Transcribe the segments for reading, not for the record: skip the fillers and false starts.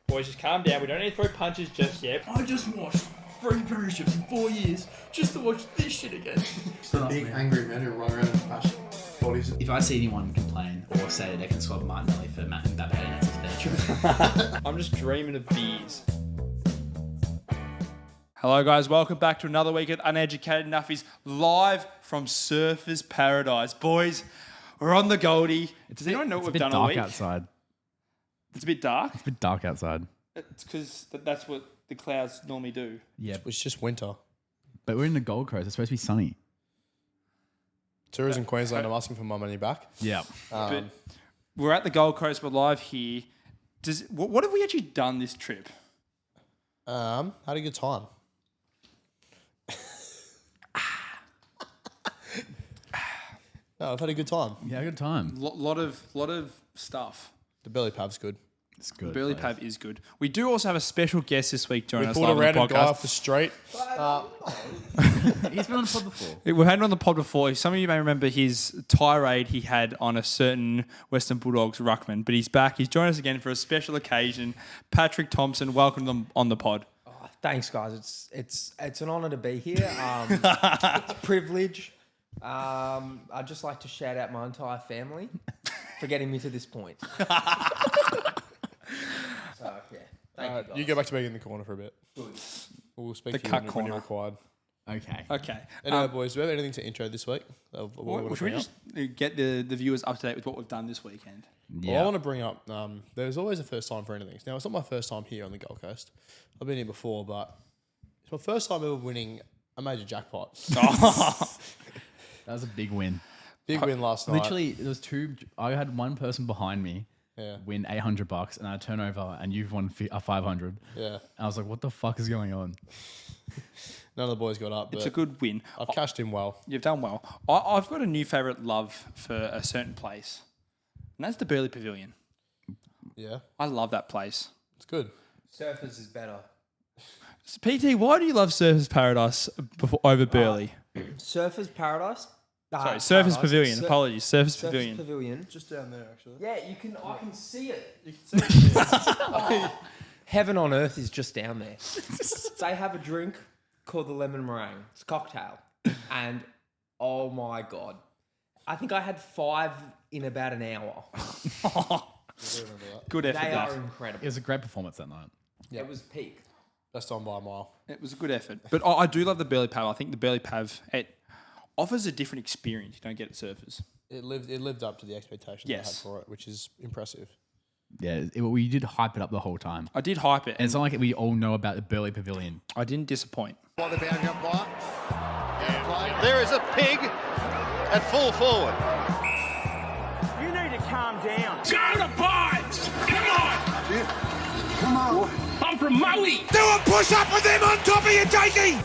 Boys, just calm down. We don't need to throw punches just yet. I just watched 3 premierships in 4 years just to watch this shit again. The big angry men who run around and smash bodies. If I see anyone complain or say that they can swap Martinelli for Matt and Mbappe, that's their I'm just dreaming of beers. Hello, guys. Welcome back to another week at Uneducated Nuffies, live from Surfers Paradise. Boys, we're on the Goldie. Does anyone know what we've done all week? It's a bit dark outside. It's a bit dark? It's a bit dark outside. It's because that's what the clouds normally do. Yeah, It's just winter. but we're in the Gold Coast. It's supposed to be sunny. Tourism Queensland, I'm asking for my money back. Yeah. But we're at the Gold Coast. We're live here. What have we actually done this trip? Had a good time. No, I've had a good time. Yeah, good time. Lot of stuff. The belly pav's good. It's good. Burley Pav is good. We do also have a special guest this week joining We us pulled a live on the random guy podcast. off the street. He's been on the pod before. We've had him on the pod before. Some of you may remember his tirade he had on a certain Western Bulldogs ruckman, but he's back. He's joined us again for a special occasion. Patrick Thompson, welcome to them on the pod. Thanks, guys. It's an honour to be here. It's a privilege. I'd just like to shout out my entire family for getting me to this point. So, yeah. Thank you, guys. You go back to being in the corner for a bit. We'll speak The to you cut when corner. you're required. Okay. Okay. Anyway, boys, do we have anything to intro this week? Should we just get the viewers up to date with what we've done this weekend? Yeah. Well, I want to bring up, there's always a first time for anything. Now, it's not my first time here on the Gold Coast. I've been here before, but it's my first time ever winning a major jackpot. That was a big win. Big win last night. Literally, there was two. I had one person behind me Yeah. win $800, and I turn over, and you've won a 500. Yeah. I was like, "What the fuck is going on?" None of the boys got up, It's but a good win. I've cashed in well. You've done well. I've got a new favourite love for a certain place, and that's the Burley Pavilion. Yeah. I love that place. It's good. Surfers is better. So, PT, why do you love Surfers Paradise over Burley? Surfers Paradise? Sorry, Surfers Pavilion. Apologies, Surfers Surfers Pavilion. Pavilion. Just down there, actually. Yeah, I can see it. You can see it. Heaven on earth is just down there. They have a drink called the Lemon Meringue. It's a cocktail. And oh my God. I think I had 5 in about an hour. Good effort, They are Dad. incredible. It was a great performance that night. It was peak. Best on by a mile. It was a good effort. But I do love the Burley Pav. I think the Burley Pav, it offers a different experience you don't get at Surfers. It lived up to the expectations I had Yes. for it, which is impressive. Yeah, we did hype it up the whole time. I did hype it, And and it's not like we all know about the Burley Pavilion. I didn't disappoint. What the boundary umpire? There is a pig at full forward. You need to calm down. Go to Pines! Come on! I'm from Maui! Do a push-up with them on top of you, Jakey!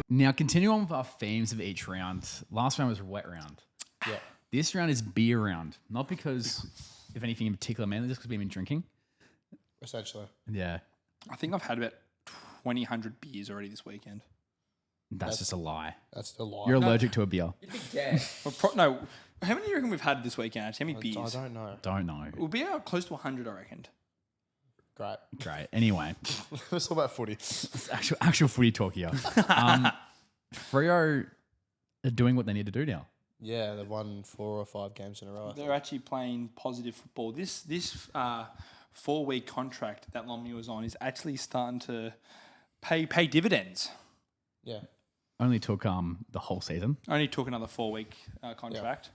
Now, continue on with our themes of each round. Last round was wet round. Yeah. This round is beer round. Not because of anything in particular, mainly just because we've been drinking. Essentially. Yeah. I think I've had about 200 beers already this weekend. That's just a lie. That's the lie. You're allergic to a beer. Yeah. No, how many do you reckon we've had this weekend? How many beers? I don't know. Don't know. We'll be out close to 100, I reckon. Great. Great. Anyway, Let's talk about footy. it's actual footy talk here. Freo are doing what they need to do now. Yeah, they've won 4 or 5 games in a row. I think. They're actually playing positive football. This 4-week contract that Lomni was on is actually starting to pay dividends. Yeah. Only took the whole season. Only took another 4-week contract.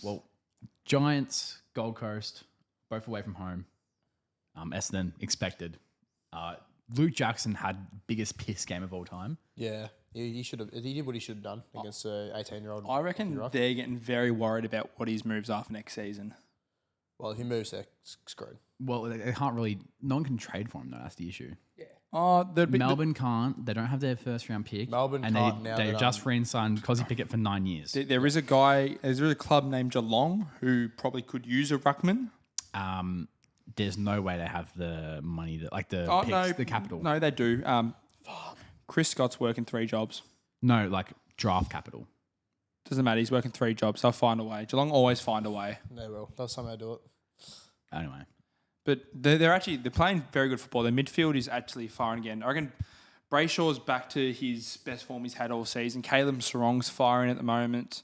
Well, Giants, Gold Coast, both away from home. Essendon expected. Luke Jackson had biggest piss game of all time. Yeah. He should have. He did what he should have done against an 18-year-old. I reckon they're getting very worried about what his moves are for next season. Well, if he moves, they're screwed. Well, they can't really. No one can trade for him though. That's the issue. Melbourne. Melbourne can't. They don't have their first round pick. Melbourne and can't now they that, just re-signed Cosy Pickett for 9 years. There is a guy. There's a club named Geelong who probably could use a ruckman. There's no way they have the money that picks, the capital. No, they do. Chris Scott's working 3 jobs. No, like draft capital. Doesn't matter. He's working 3 jobs. They'll find a way. Geelong always find a way. They will. They'll somehow do it. Anyway, But they're playing very good football. Their midfield is actually firing again. I reckon Brayshaw's back to his best form he's had all season. Caleb Sarong's firing at the moment.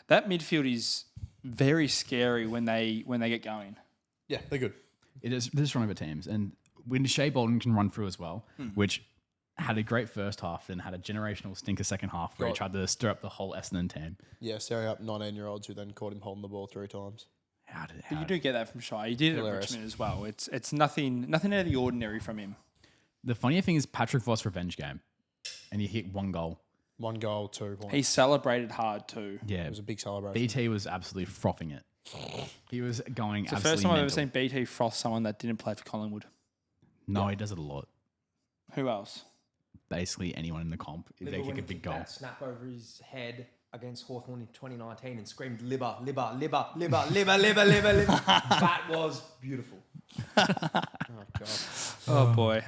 That midfield is very scary when they get going. Yeah, they're good. It is they're stronger teams, and when Shea Bolton can run through as well, which had a great first half, then had a generational stinker second half where he tried to stir up the whole Essendon team. Yeah, stirring up 19-year-olds who then caught him holding the ball 3 times. But you do get that from Shai. He did it at Richmond as well. It's nothing out of the ordinary from him. The funnier thing is Patrick Voss revenge game, and he hit 1 goal. 1 goal, 2 points. He celebrated hard too. Yeah, It was a big celebration. BT was absolutely frothing it. He was going It's the absolutely first time I've ever mental. seen BT froth someone that didn't play for Collingwood. No, he does it a lot. Who else? Basically anyone in the comp, if they kick a big goal. That snap over his head against Hawthorn in 2019 and screamed "Libba, Libba, Libba, Libba, Libba, Libba, Libba, Libba." That was beautiful. Oh boy.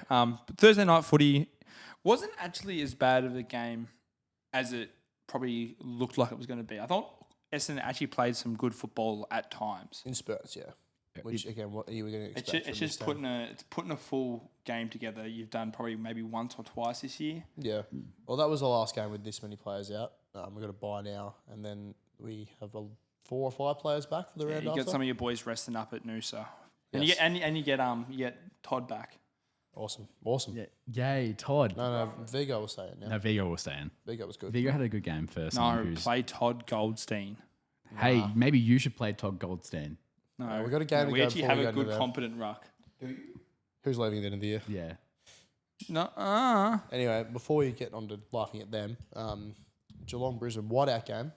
Thursday night footy wasn't actually as bad of a game as it probably looked like it was going to be. I thought Essendon actually played some good football at times. In spurts, yeah. Which, again, what are you going to expect? It's just putting a full game together. You've done probably maybe once or twice this year. Yeah. Well, that was the last game with this many players out. We've got a bye now, and then we have 4 or 5 players back for the round You after. get some of your boys resting up at Noosa. And Yes. you get Todd back. Awesome. Yay, Todd. No, Vigo was saying now. No, Vigo was saying. Vigo was good. Vigo had a good game for someone No, who's... play Todd Goldstein. Hey, maybe you should play Todd Goldstein. No, we've got a game to we go actually before have we a go into good, them. competent ruck. Who's leaving at the end of the year? Yeah. No, Anyway, before we get on to laughing at them, Geelong-Brisbane whiteout game.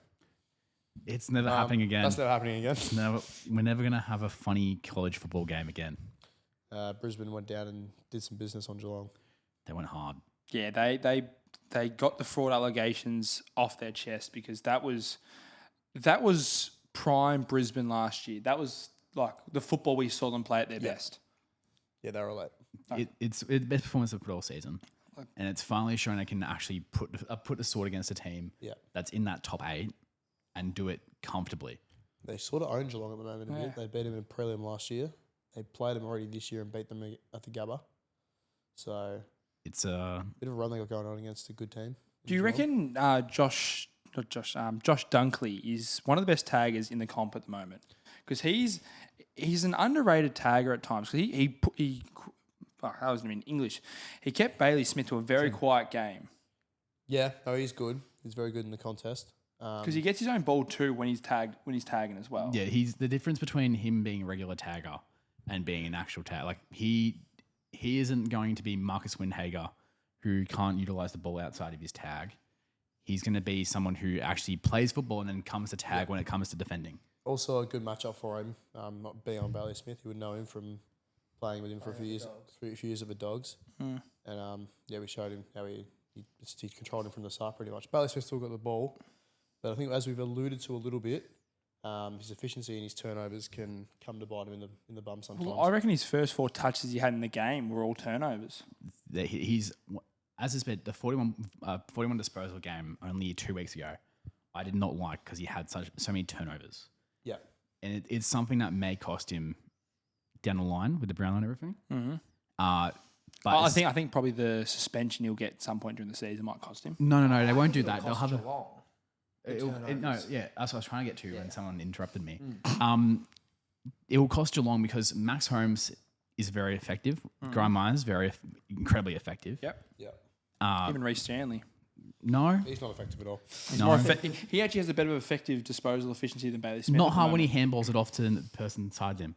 It's never happening again. That's never happening again. We're never going to have a funny college football game again. Brisbane went down and did some business on Geelong. They went hard. yeah, they got the fraud allegations off their chest because that was prime Brisbane last year. That was like the football we saw them play at their best. Yeah, they were late. It's the best performance of all season. And it's finally shown I can actually put the sword against a team that's in that top 8 and do it comfortably. They sort of own Geelong at the moment a bit. They beat them in a prelim last year. They played them already this year and beat them at the Gabba. So It's a bit of a run they got going on against a good team. Do you reckon Josh Dunkley is one of the best taggers in the comp at the moment? Because he's an underrated tagger at times. Because that wasn't in English. He kept Bailey Smith to a very quiet game. Yeah, no, he's good. He's very good in the contest. Because he gets his own ball too when he's tagging as well. yeah. He's the difference between him being a regular tagger and being an actual tag. Like he isn't going to be Marcus Windhager, who can't utilize the ball outside of his tag. He's going to be someone who actually plays football and then comes to tag when it comes to defending. Also a good matchup for him, not being on Bailey Smith. You would know him from playing with him for a few years at the Dogs. And we showed him how he controlled him from the start pretty much. Bailey Smith still got the ball, but I think as we've alluded to a little bit, his efficiency and his turnovers can come to bite him in the bum sometimes. Well, I reckon his first 4 touches he had in the game were all turnovers. He's, as I said, the 41 disposal game only 2 weeks ago, I did not like because he had so many turnovers. Yeah. And it's something that may cost him down the line with the Brownlow and everything. Mm-hmm. But I think probably the suspension he'll get at some point during the season might cost him. No, they won't do that. They'll have Geelong. that's what I was trying to get to when someone interrupted me. It will cost Geelong because Max Holmes is very effective. Graham Myers is incredibly effective. Yep. Yeah. Even Reece Stanley. No, He's not effective at all. He's more effective. He actually has a better effective disposal efficiency than Bailey Smith. not at the hard when he moment. handballs it off to the person beside him.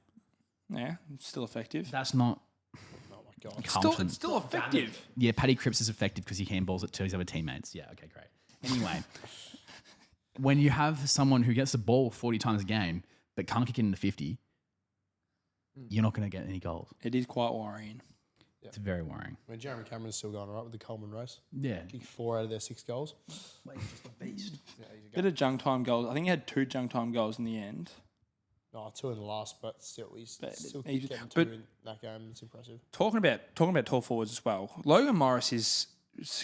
Yeah, still effective. That's not. Oh my God. Carlton. It's still effective. Yeah, Paddy Cripps is effective because he handballs it to his other teammates. Yeah, okay, great. Anyway, when you have someone who gets the ball 40 times a game but can't kick it into 50, you're not going to get any goals. It is quite worrying. It's very worrying. I mean, Jeremy Cameron's still going all right with the Coleman race. Yeah. Kicked 4 out of their 6 goals. Mate, he's just a beast. Bit of junk time goals. I think he had 2 junk time goals in the end. No, 2 in the last, but still, still he's- getting 2 but- in that game. It's impressive. Talking about tall forwards as well. Logan Morris is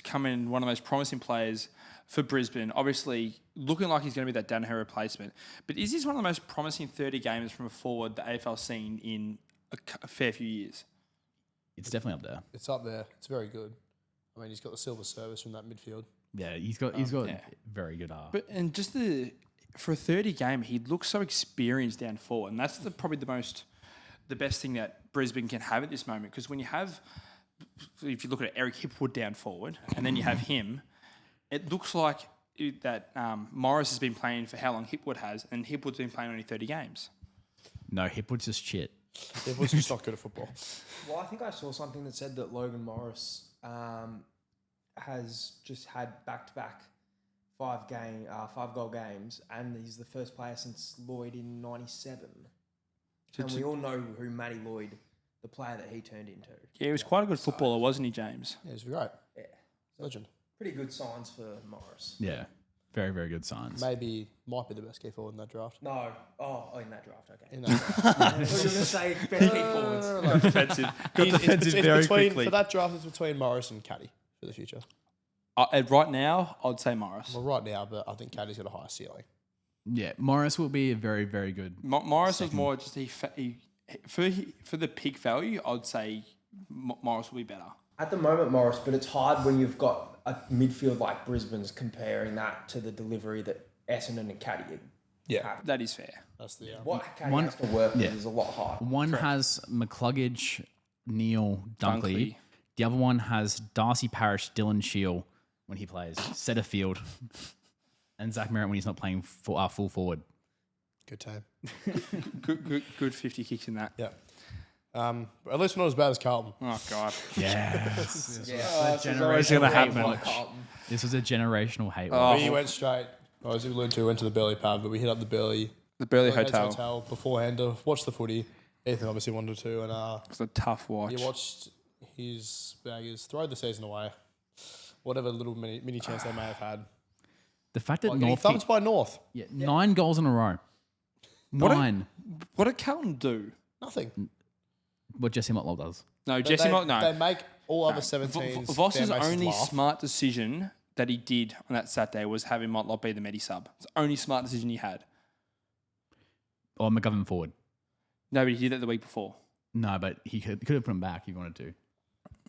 coming one of the most promising players for Brisbane. Obviously, looking like he's going to be that Danaher replacement. But is this one of the most promising 30 gamers from a forward the AFL's seen in a fair few years. It's definitely up there. It's up there. It's very good. I mean, he's got the silver service from that midfield. Yeah, he's got very good But and just for a 30 game, he looks so experienced down forward, and that's probably the best thing that Brisbane can have at this moment. Because when you have, if you look at Eric Hipwood down forward, and then you have him, it looks like that Morris has been playing for how long Hipwood has, and Hipwood's been playing only 30 games. No, Hipwood's just shit. Hipwood's just not good at football. Well, I think I saw something that said that Logan Morris has just had back-to-back 5-goal games, and he's the first player since Lloyd in '97. And we all know who Matty Lloyd, the player that he turned into. Yeah, he was quite a good footballer, wasn't he, James? Yeah, he's great. Yeah, Legend. pretty good signs for Morris. Yeah, very, very good signs. Maybe might be the best key forward in that draft. No, in that draft, okay. In that draft. I thought you were going to say better key forwards. Defensive. Got It's defensive very between, quickly. for that draft, it's between Morris and Caddy for the future. Right now, I'd say Morris. Well, right now, but I think Caddy's got a higher ceiling. Yeah, Morris will be a very, very good. Morris was more just for the pick value. I'd say Morris will be better. At the moment, Morris, but it's hard when you've got a midfield like Brisbane's comparing that to the delivery that Essendon and Caddy have. That is fair. That's the What Caddy has to work with is a lot harder. One has McCluggage, Neil Dunkley. Dunkley. The other one has Darcy Parish, Dylan Shield when he plays, Setterfield, and Zach Merritt when he's not playing full forward. Good time. Good 50 kicks in that. Yeah. At least we're not as bad as Carlton. Oh, God. Yes. It's going to happen. This was a generational hate. Oh. We went straight, as you alluded to, went to the Burley pub, but we hit up the Burley The Burley Burley Hotel. beforehand to watch the footy. Ethan obviously wanted to, and It's a tough watch. he watched his baggers throw the season away. Whatever little mini chance they may have had. The fact that Like getting North thumped by North. 9 goals in a row. What 9. What did Carlton do? Nothing. What Jesse Motlop does. No, But Jesse Mock, no. They make all other 17s. Voss's fan bases only laugh. smart decision that he did on that Saturday was having Motlop be the medi sub. It's the only smart decision he had. Or McGovern forward. No, but he did that the week before. No, but he could have put him back if he wanted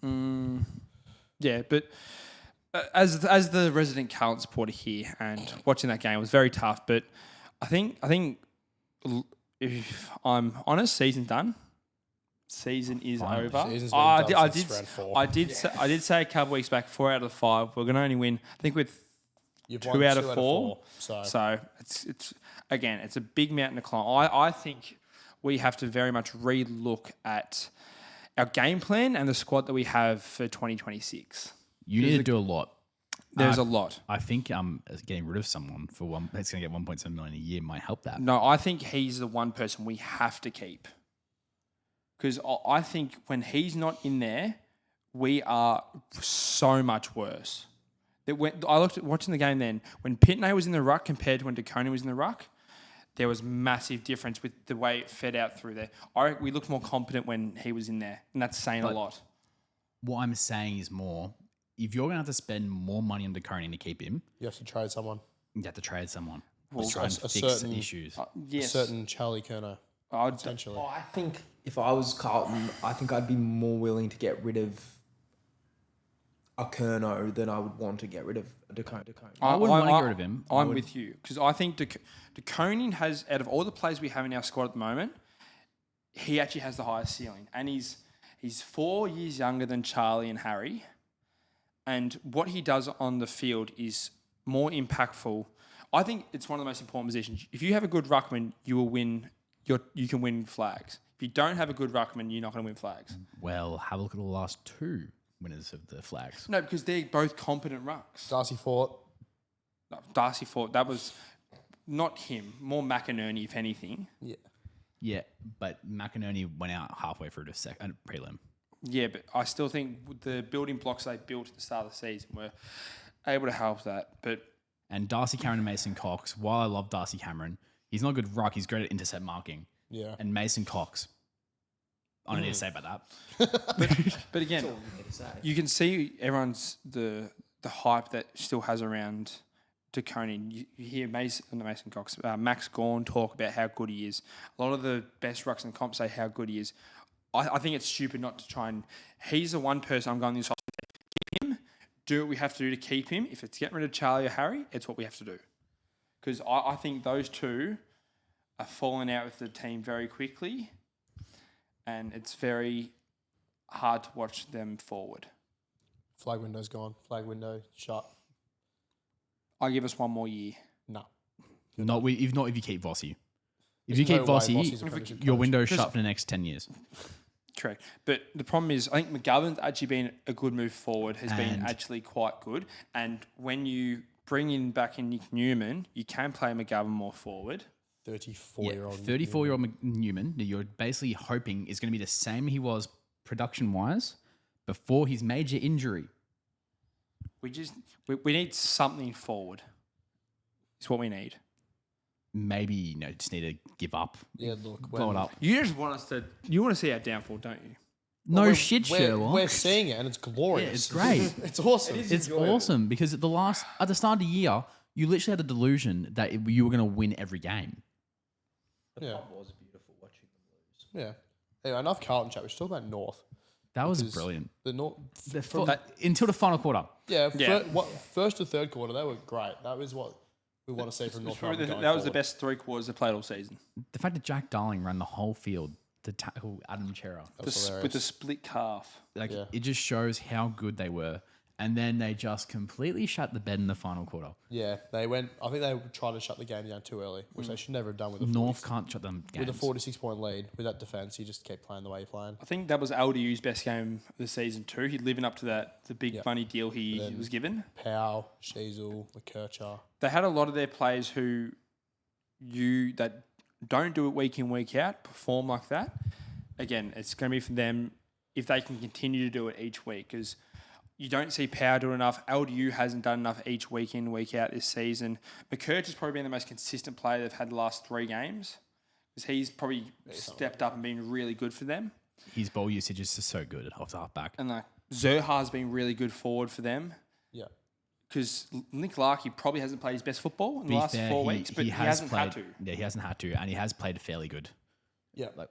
to. Yeah, but as the resident Carlton supporter here and watching that game was very tough. But I think if I'm honest, season's done. Season is over. Season's been I done did. since round 4. I did say a couple weeks back, 4 out of 5. We're going to only win. I think with You've 2 won out of 4. So So it's again, it's a big mountain to climb. I think we have to very much relook at our game plan and the squad that we have for 2026. You need to do a lot. There's a lot. I think getting rid of someone for one that's going to get 1.7 million a year might help that. No, I think he's the one person we have to keep. Because I think when he's not in there, we are so much worse. I looked at watching the game then, when Pitney was in the ruck compared to when DeConey was in the ruck, there was massive difference with the way it fed out through there. We looked more competent when he was in there, and that's saying a lot. What I'm saying is more, if you're going to have to spend more money on DeConey to keep him, you have to trade someone. you have to trade someone. Well, to try and a fix certain- issues. A Yes. certain Charlie Kerner, I'd, potentially. I think if I was Carlton, I think I'd be more willing to get rid of a Kerno than I would want to get rid of a DeConey. I wouldn't want to get rid of him. I I'm would- with you because I think DeConey has, out of all the players we have in our squad at the moment, he actually has the highest ceiling, and he's 4 years younger than Charlie and Harry, and what he does on the field is more impactful. I think it's one of the most important positions. If you have a good ruckman, you will win. You can win flags. If you don't have a good ruckman, you're not going to win flags. Well, have a look at the last 2 winners of the flags. No, because they're both competent rucks. Darcy Fort. No, Darcy Ford, that was not him. More McInerney, if anything. Yeah. Yeah, but McInerney went out halfway through the second prelim. Yeah, but I still think the building blocks they built at the start of the season were able to help that. But And Darcy Cameron and Mason Cox, while I love Darcy Cameron, he's not a good ruck, he's great at intercept marking. Yeah. And Mason Cox, I don't need to say about that. but again, you can see everyone's the hype that still has around DeConey. You hear Mason Cox, Max Gawn talk about how good he is. A lot of the best rucks in the comp say how good he is. I think it's stupid not to try and. He's the one person I'm going this off. Keep him. Do what we have to do to keep him. If it's getting rid of Charlie or Harry, it's what we have to do. Because I think those two are falling out with the team very quickly, and it's very hard to watch them forward. Flag window's gone. Flag window shut. I give us one more year. No. Not if you keep Vossi. If There's you keep no way Vossi, Vossi's a premiership your coach. window's shut for the next 10 years. Correct. But the problem is, I think McGovern's actually been a good move forward, has been And- actually quite good. And when you bring back in Nick Newman, you can play McGovern more forward. 34-year-old. 34-year-old Newman, that you're basically hoping is going to be the same he was production-wise before his major injury. We need something forward. It's what we need. Maybe, just need to give up. Yeah, look. Blow it up. You just want us to. You want to see our downfall, don't you? No shit, Sherlock. We're seeing it and it's glorious. Yeah, it's great. It's awesome. It's awesome because at the start of the year, you literally had a delusion that you were going to win every game. Yeah. was beautiful watching them lose. Yeah. Anyway, enough Carlton chat. We should talk about North. That was Because brilliant. The North. Until the final quarter. Yeah. Yeah. First to third quarter, they were great. That was what we want to see from North. Melbourne going That was the forward. best 3 quarters they played all season. The fact that Jack Darling ran the whole field to tackle Adam Chera. That's hilarious. With the split calf. Like Yeah. it just shows how good they were. And then they just completely shut the bed in the final quarter. Yeah, they went. I think they tried to shut the game down too early, which they should never have done with a North can't shut them games. with a 46-point lead. With that defense, you just keep playing the way you're playing. I think that was LDU's best game of the season too. He's living up to the big money deal he Then- was given. Powell, Sheasel, McKercher. They had a lot of their players that don't do it week in, week out, perform like that. Again, it's going to be for them if they can continue to do it each week, because you don't see Power do enough. LDU hasn't done enough each week in, week out this season. McKercher has probably been the most consistent player they've had the last 3 games, because he's probably stepped up and been really good for them. His ball usage is just so good off the halfback. And like Zerha's been really good forward for them. Yeah, Because Nick Larkey probably hasn't played his best football in the last 4 weeks, but he hasn't had to. Yeah, he hasn't had to, and he has played fairly good. yeah. Like,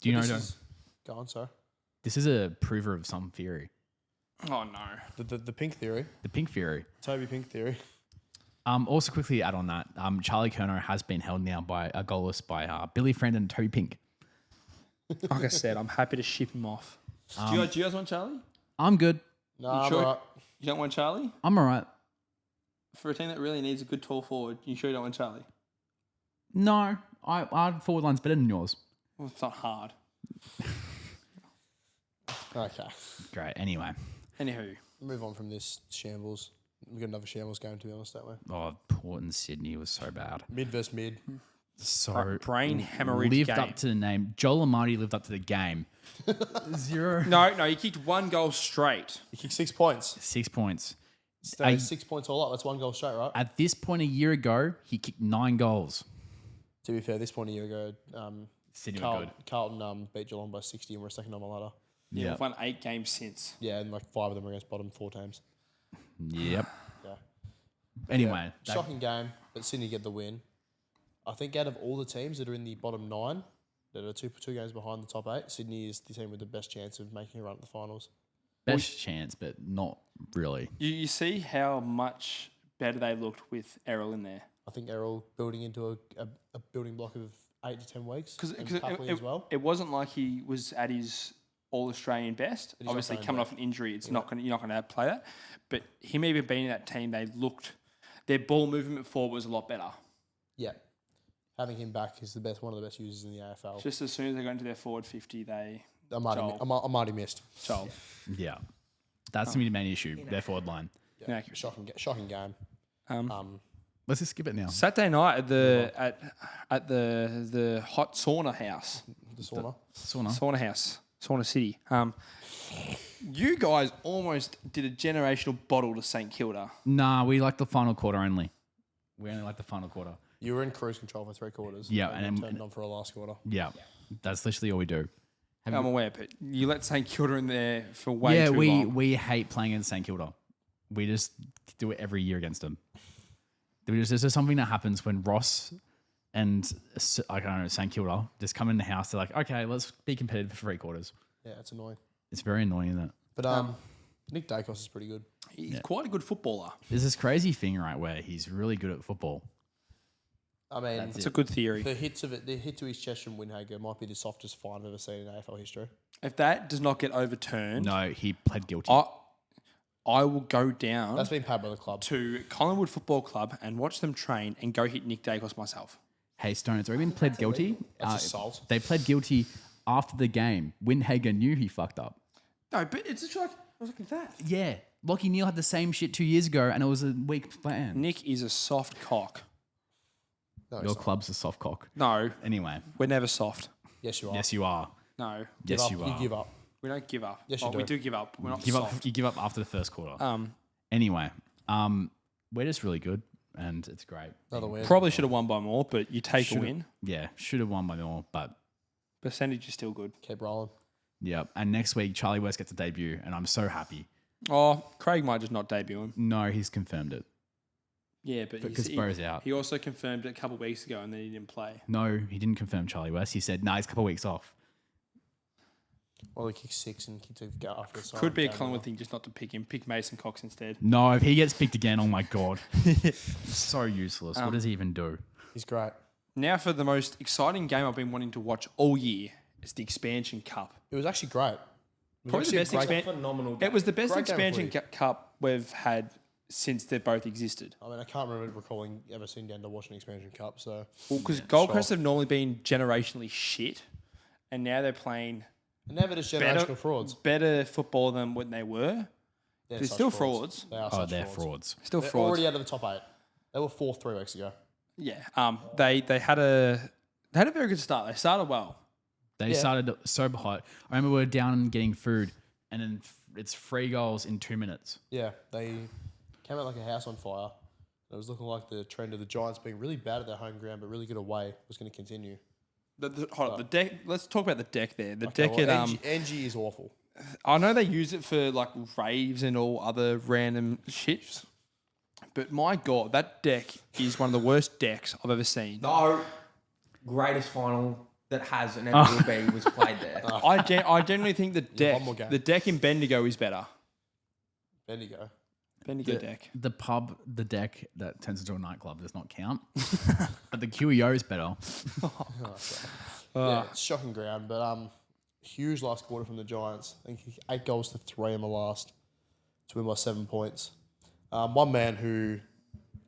do you know? Go on, sorry. This is a prover of some theory. Oh no! The pink theory, The pink theory. Toby Pink theory. Also, quickly add on that, Charlie Kerno has been held now by a goalless by Billy Friend and Toby Pink. Like I said, I'm happy to ship him off. Do you guys want Charlie? I'm good. Nah, I'm sure? alright. You don't want Charlie? I'm all right. For a team that really needs a good tall forward, you sure you don't want Charlie? No, our forward line's better than yours. Well, it's not hard. Okay, Great. Anyway, Anywho, move on from this shambles. We got another shambles game, to be honest, don't we? Port and Sydney was so bad. Mid versus mid. So brain hemorrhage lived game. up to the name. Joel Amati lived up to the game. 0. No, he kicked 1 goal straight. You kick 6 points. 6 points. So 6 points all up. That's 1 goal straight, right? At this point a year ago, he kicked 9 goals. To be fair, this point a year ago, Sydney were good. Carlton beat Geelong by 60 and we're second on the ladder. Yeah. We've won 8 games since. Yeah, and like 5 of them were against bottom 4 teams. Yep. Yeah. Anyway, that- Shocking game, but Sydney get the win. I think out of all the teams that are in the bottom 9, that are two games behind the top 8, Sydney is the team with the best chance of making a run at the finals. best chance, but not really. You see how much better they looked with Errol in there. I think Errol building into a building block of 8 to 10 weeks. Because and Papley as well. it wasn't like he was at his All-Australian best. But he's Obviously, Australian coming best. off an injury, you're not going to play that. But him even being in that team, their ball movement forward was a lot better. Yeah. Having him back is one of the best users in the AFL. Just as soon as they got into their forward 50, they Amadi missed. Joel. Yeah. That's going to be the main issue, their forward line. Yeah. Inaccurate. Shocking game. Let's just skip it now. Saturday night at the hot sauna house, The sauna. sauna city. You guys almost did a generational bottle to St Kilda. Nah, we like the final quarter only. We only like the final quarter. You were in cruise control for 3 quarters. Yeah, and and then then- turned on for a last quarter. Yeah. That's literally all we do. I'm aware, but you let St Kilda in there for way too long. we hate playing against St Kilda. We just do it every year against them. There's just something that happens when Ross and I don't know, St Kilda just come in the house. They're like, okay, let's be competitive for 3/4. Yeah, it's annoying. It's very annoying, isn't it? But Nick Dacos is pretty good. He's quite a good footballer. There's this crazy thing, right, where he's really good at football. I mean, It's a good theory. the hit to his chest from Windhager might be the softest fine I've ever seen in AFL history. If that does not get overturned, No, he pled guilty. I will go down That's been paid by the club. to Collingwood Football Club and watch them train and go hit Nick Dacos myself. Hey, Stone, it's already been pled guilty. That's assault. They pled guilty after the game. Windhager knew he fucked up. No, but it's just like, I was like that. Yeah. Lockie Neal had the same shit 2 years ago, and it was a weak plan. Nick is a soft cock. No, Your it's not. club's a soft cock. No, Anyway, we're never soft. Yes, you are. yes, you are. No, Give Yes, up. you are. You give up. we don't give up. Yes, you We do. do give up. We're not Give soft. up. You give up after the first quarter. Um, Anyway, we're just really good, and it's great. Another win. probably should have won by more, but you take a win. Yeah, should have won by more, but Percentage is still good. Keep rolling. yeah. And next week, Charlie West gets a debut, and I'm so happy. Oh, Craig might just not debut him. No, he's confirmed it. Yeah, but Because Burrow's out. He also confirmed it a couple of weeks ago, and then he didn't play. No, he didn't confirm Charlie West. He said, he's a couple of weeks off. Well, he kicked 6 and kicked to go after the Could be a Collingwood thing just not to pick him. Pick Mason Cox instead. No, if he gets picked again, oh my God. So useless. What does he even do? He's great. Now for the most exciting game I've been wanting to watch all year. It's the Expansion Cup. It was actually great. It was Probably the actually best a great- expansion. Phenomenal. It was the best Great game of Expansion footy. Cup we've had since they both existed. I mean, I can't remember recalling ever sitting down to watch an expansion cup. So Well, because Gold Coast have normally been generationally shit, and now they're playing and never just generational frauds. better football than when they were. They're such still frauds. They are Oh, such they're frauds. frauds. Still They're frauds. already out of the top 8. They were 4th 3 weeks ago. Yeah. They had a very good start. They started well. They started so hot. I remember we were down and getting food, and then it's 3 goals in 2 minutes. Yeah, they came out like a house on fire. It was looking like the trend of the Giants being really bad at their home ground, but really good away was going to continue. Hold on, the deck. Let's talk about the deck there. The Okay, deck well, at NG is awful. I know they use it for like raves and all other random shit, but my God, that deck is one of the worst decks I've ever seen. No, greatest final that has and ever will be was played there. I generally think one more game. the deck in Bendigo is better. Bendigo. Bendigo deck. The deck that turns into a nightclub does not count. But the QEO is better. Yeah, it's shocking ground, but huge last quarter from the Giants. I think 8 goals to 3 in the last to win by 7 points. One man who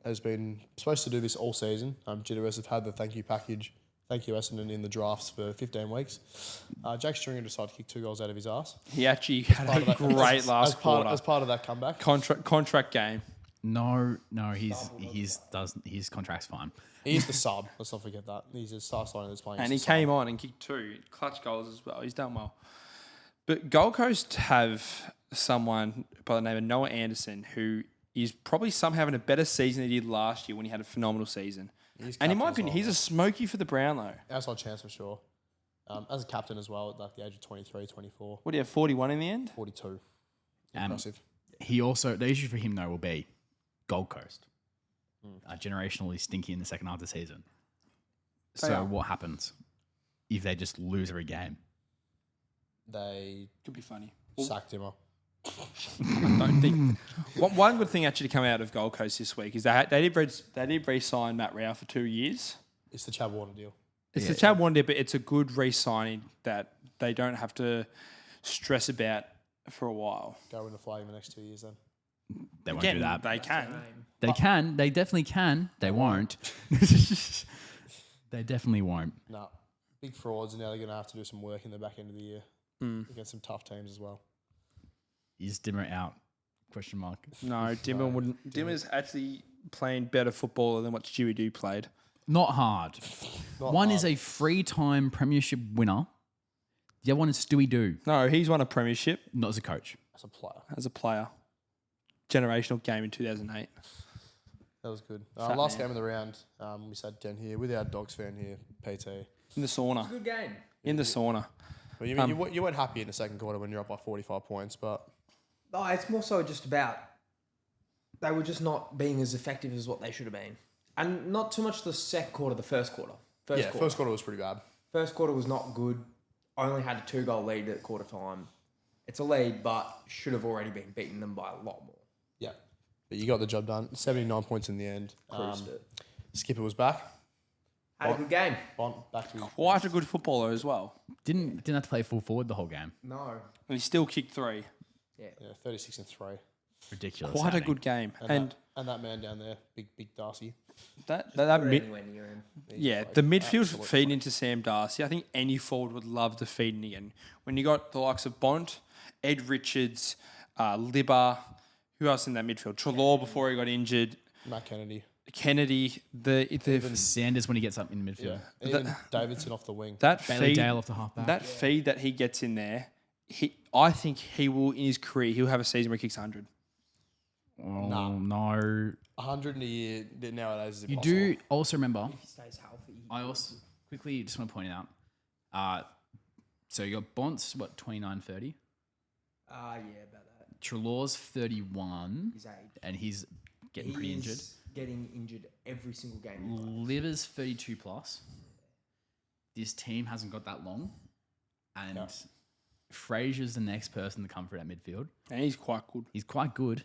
has been supposed to do this all season, GWS have had the thank you package, thank you Essendon in the drafts for 15 weeks. Jake Stringer decided to kick 2 goes out of his ass. He actually had a great last quarter. As part of that comeback. Contract game. No, his contract's fine. He's the sub. Let's not forget that. He's a star signing that's playing. And as he a sub. came on and kicked 2 clutch goals as well. He's done well. But Gold Coast have someone by the name of Noah Anderson who is probably somehow having a better season than he did last year when he had a phenomenal season. He's And in my captain as opinion, well, he's a smoky for the Brownlow. outside chance for sure. As a captain as well, at like the age of 23, 24, What do you have, 41 in the end? 42. Um, Impressive. He also, the issue for him though will be Gold Coast. Generationally stinky in the second half of the season. So are. what happens if they just lose every game? They Could be funny. sacked him up. I don't think. One good thing actually to come out of Gold Coast this week is they did re-sign Matt Rao for 2 years. It's the Chad Warner deal. It's the Chad Wonder, but it's a good re-signing that they don't have to stress about for a while. Go in the flag in the next 2 years then. They won't Again, do that. they can. They can. They definitely can. They won't. They definitely won't. No. Big frauds, and now they're going to have to do some work in the back end of the year against some tough teams as well. Is Dimmer out? Question mark. No, Dimmer wouldn't. Dimmer's actually playing better footballer than what Stewie Do played. Not hard. One is a 3-time premiership winner. The other one is Stewie Doo, No, he's won a premiership not as a coach. As a player. as a player. Generational game in 2008. That was good. Fat Last man. game of the round, we sat down here with our Dogs fan here, PT. In the sauna. Good game. In the sauna. Well, you weren't happy in the second quarter when you're up by 45 points, but No, it's more so just about they were just not being as effective as what they should have been. And not too much the second quarter, the first quarter. First quarter was pretty bad. First quarter was not good. Only had a 2-goal lead at quarter time. It's a lead, but should have already been beating them by a lot more. Yeah. But you got the job done. 79 points in the end. Cruised it. Skipper was back. Had a good game. Back to Quite a good footballer as well. Didn't have to play full forward the whole game. No. And he still kicked 3. yeah, 36 and 3. Ridiculous. Quite a outing. good game. And that man down there, big Darcy. that Put it mid, anywhere near him. yeah, the midfield feed into Sam Darcy. I think any forward would love to feed in again. When you got the likes of Bont, Ed Richards, Libba, who else in that midfield? Trelaw before he got injured. Matt Kennedy. Kennedy, the Sanders when he gets up in the midfield. Yeah. Even Davidson off the wing. that Bailey feed, Dale off the halfback. that feed that he gets in there, I think he will in his career he'll have a season where he kicks 100. Oh, no. 100 in a year nowadays is You impossible. do also remember. If he stays healthy. I also quickly just want to point it out. So you got Bont's 29, 30. Yeah, about that. Trelaw's 31, His age. and he's getting pretty injured. Getting injured every single game. Liver's 32 plus. This team hasn't got that long, and Fraser's the next person to come through that midfield. And he's quite good. He's quite good.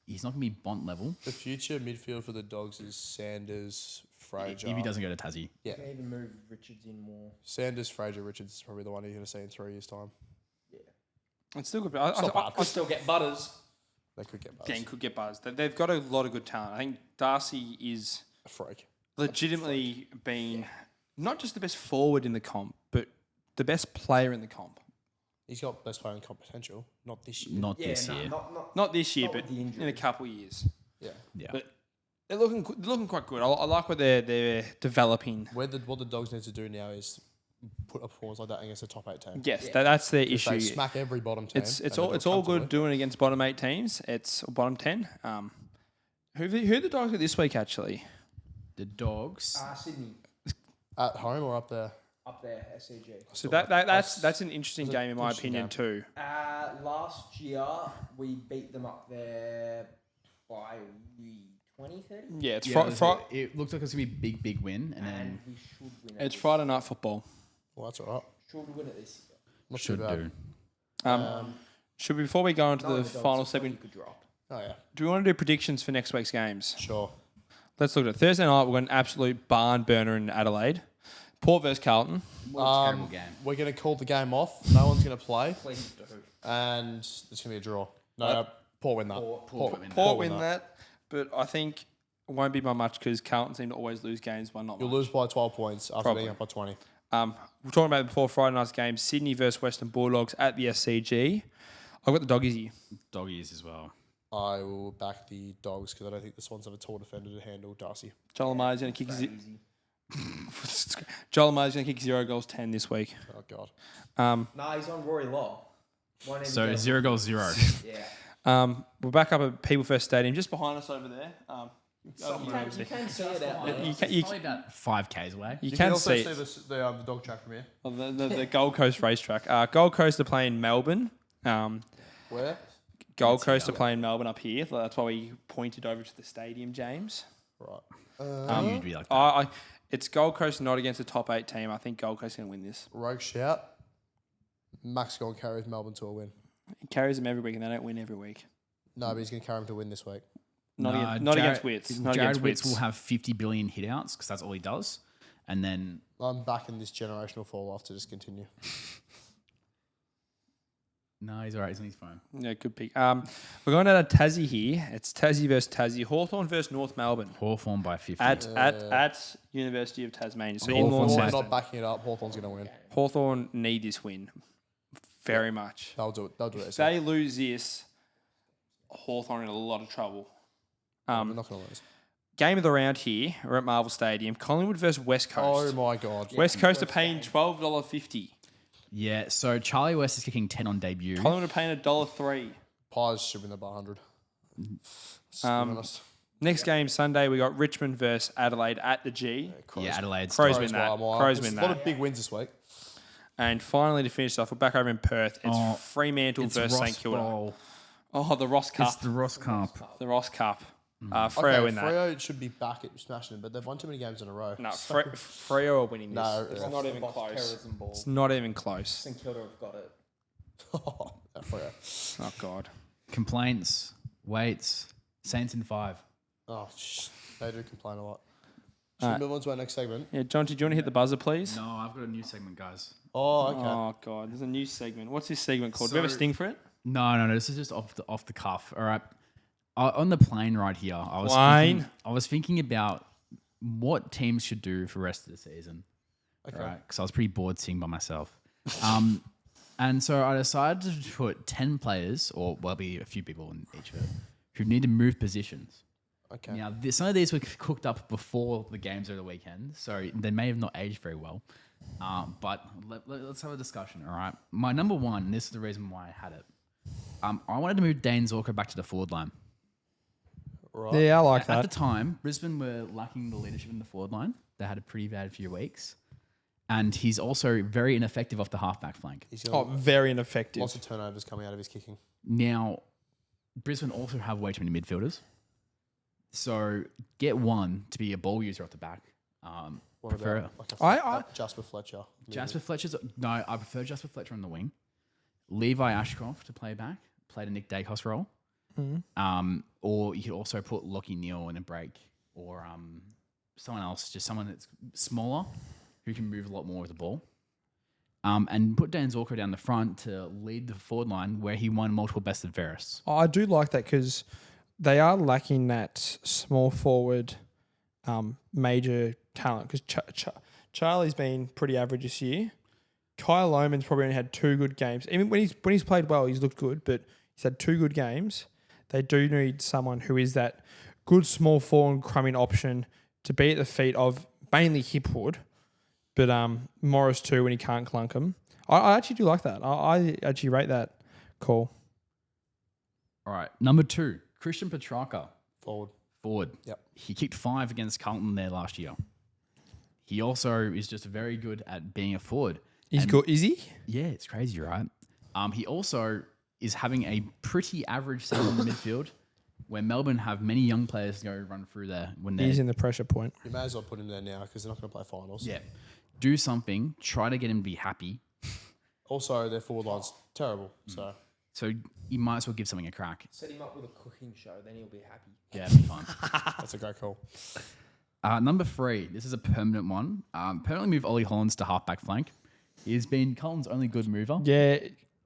He's not going to be Bont level The future midfield for the Dogs is Sanders, Fraser. if he doesn't go to Tassie. Yeah. Can even move Richards in more. Sanders, Fraser, Richards is probably the one you're going to see in 3 years' time. It's still good. Could still get Butters. They could get buzzed. Gang could get buzzed. They've got a lot of good talent. I think Darcy is A freak. legitimately been not just the best forward in the comp, but the best player in the comp. He's got best player in comp potential. Not this year. Not this year. Not this year, Not but with the injury. in a couple of years. Yeah. Yeah. But they're looking quite good. I like what they're developing. What the Dogs need to do now is put a performance like that against a top 8 team. Yes, that's their If issue. they smack every bottom team. It's and all they it's do it all good comfortably. doing against bottom 8 teams. It's bottom 10. Who the Dogs got this week actually? The Dogs. Sydney. At home or up there? Up there, SCG. So that's an interesting It's game an in my interesting opinion too. Last year, we beat them up there by 20, 30. Yeah, it's Yeah, it looked like it was going to be a big win, and And then we should win it. it's Friday night football. Well, that's all right. Should win it this year. Not should too bad. do. Should we, before we go into No, the Dogs, final it's something segment, you could drop. Oh, yeah. do we want to do predictions for next week's games? Sure. Let's look at it. Thursday night, we've got an absolute barn burner in Adelaide. Port versus Carlton. What a terrible game. We're going to call the game off. No one's going to play. Please do. And it's going to be a draw. No, Port win that. Port win that, but I think it won't be by much because Carlton seem to always lose games by not You'll much. lose by 12 points after Probably. being up by 20. We're talking about it before Friday night's game, Sydney versus Western Bulldogs at the SCG. I've got the Doggies here. Doggies as well. I will back the Dogs because I don't think the Swans have a tall defender to handle Darcy. Joel Amar's going to kick Joel Amar's going to kick 0 goals 10 this week. Oh, God. Nah, he's on Rory Law. So 0 goals 0. Yeah. We're back up at People First Stadium, just behind us over there. You can see it out there. You Probably about 5Ks away. You You can also see see it. the dog track from here. The Gold Coast racetrack. Gold Coast are playing Melbourne. Where? Gold Coast are playing Melbourne up here. That's why we pointed over to the stadium, James. Right. You'd be like that. It's Gold Coast not against a top 8 team. I think Gold Coast going to win this. Rogue shout. Max Gold carries Melbourne to a win. He carries them every week and they don't win every week. No, but he's going to carry him to win this week. Not against Wits. Not Jared against Witts Wits. will have 50 billion hitouts because that's all he does. And then I'm backing this generational fall off to just continue. no, he's all right. He's on his phone. Yeah, good pick. We're going down to Tassie here. It's Tassie versus Tassie. Hawthorn versus North Melbourne. Hawthorn by 50. At University of Tasmania. So in Hawthorn Launceston. Hawthorn not backing it up. Hawthorn's going to win. Hawthorn need this win very much. They'll do it. They'll do it. If they lose this, Hawthorn in a lot of trouble. We're not going to lose. Game of the round here. We're at Marvel Stadium. Collingwood versus West Coast. Oh, my God. West Coast are paying $12.50. Yeah, so Charlie West is kicking 10 on debut. Collingwood are paying $1.03. Pies should win the by 100. Let's be honest. Next game Sunday, we got Richmond versus Adelaide at the G. Yeah, Adelaide's Crows top. win that. Crows Crows There's win a lot that. of big wins this week. And finally, to finish off, we're back over in Perth. It's Fremantle It's versus Ross St Kilda. Bowl. Oh, the Ross Cup. It's the Ross Cup. The Ross Cup. Freo in that. Freo should be back at smashing it, but they've won too many games in a row. No, Freo are winning this. No, it's yeah. not even Boss close. terrorism ball. It's not even close. St Kilda have got it. Freo. Oh, God. Complaints, waits, Saints in 5. Oh, they do complain a lot. Should we move on to our next segment? Yeah, John, do you want to hit the buzzer, please? No, I've got a new segment, guys. Oh, okay. Oh, God. There's a new segment. What's this segment called? Do we have a So- sting for it? No. This is just off the cuff. All right. On the plane right here, I was thinking about what teams should do for the rest of the season. Okay. Right, because I was pretty bored sitting by myself. And so I decided to put 10 players, or well, be a few people in each of it, who need to move positions. Okay. Now, some of these were cooked up before the games over the weekend, so they may have not aged very well. But let's have a discussion, all right? My number one, and this is the reason why I had it, I wanted to move Dane Zorko back to the forward line. Right. Yeah, I like At the time, Brisbane were lacking the leadership in the forward line. They had a pretty bad few weeks. And he's also very ineffective off the halfback flank. He's got very ineffective. lots of turnovers coming out of his kicking. Now, Brisbane also have way too many midfielders. So get one to be a ball user off the back. What Prefer about like I- Jasper Fletcher? Jasper Fletcher's... No, I prefer Jasper Fletcher on the wing. Levi Ashcroft to play back. Play the Nick Dacos role. Or you could also put Lockie Neal in a break. Or someone else, just someone that's smaller who can move a lot more with the ball. And put Dan Zorko down the front to lead the forward line where he won multiple best and fairest. I do like that because they are lacking that small forward major talent because Charlie's been pretty average this year. Kyle Lohman's probably only had 2 good games. Even when he's played well, he's looked good, but he's had 2 good games. They do need someone who is that good small forward crumbing option to be at the feet of mainly Hipwood, but Morris too when he can't clunk him. I actually do like that. I actually rate that call. All right. Number 2, Christian Petrarca. Forward. Yep. He kicked 5 against Carlton there last year. He also is just very good at being a forward. He's good, is he? Yeah, it's crazy, right? He also is having a pretty average season in the midfield, where Melbourne have many young players to go run through there when they're... He's in the pressure point. You may as well put him there now because they're not going to play finals. Yeah. Do something. Try to get him to be happy. Also, their forward line's terrible. So you might as well give something a crack. Set him up with a cooking show, then he'll be happy. Yeah, it'll be fun. That's a great call. Number 3. This is a permanent one. Permanently move Ollie Hollands to halfback flank. He's been Cullen's only good mover. Yeah,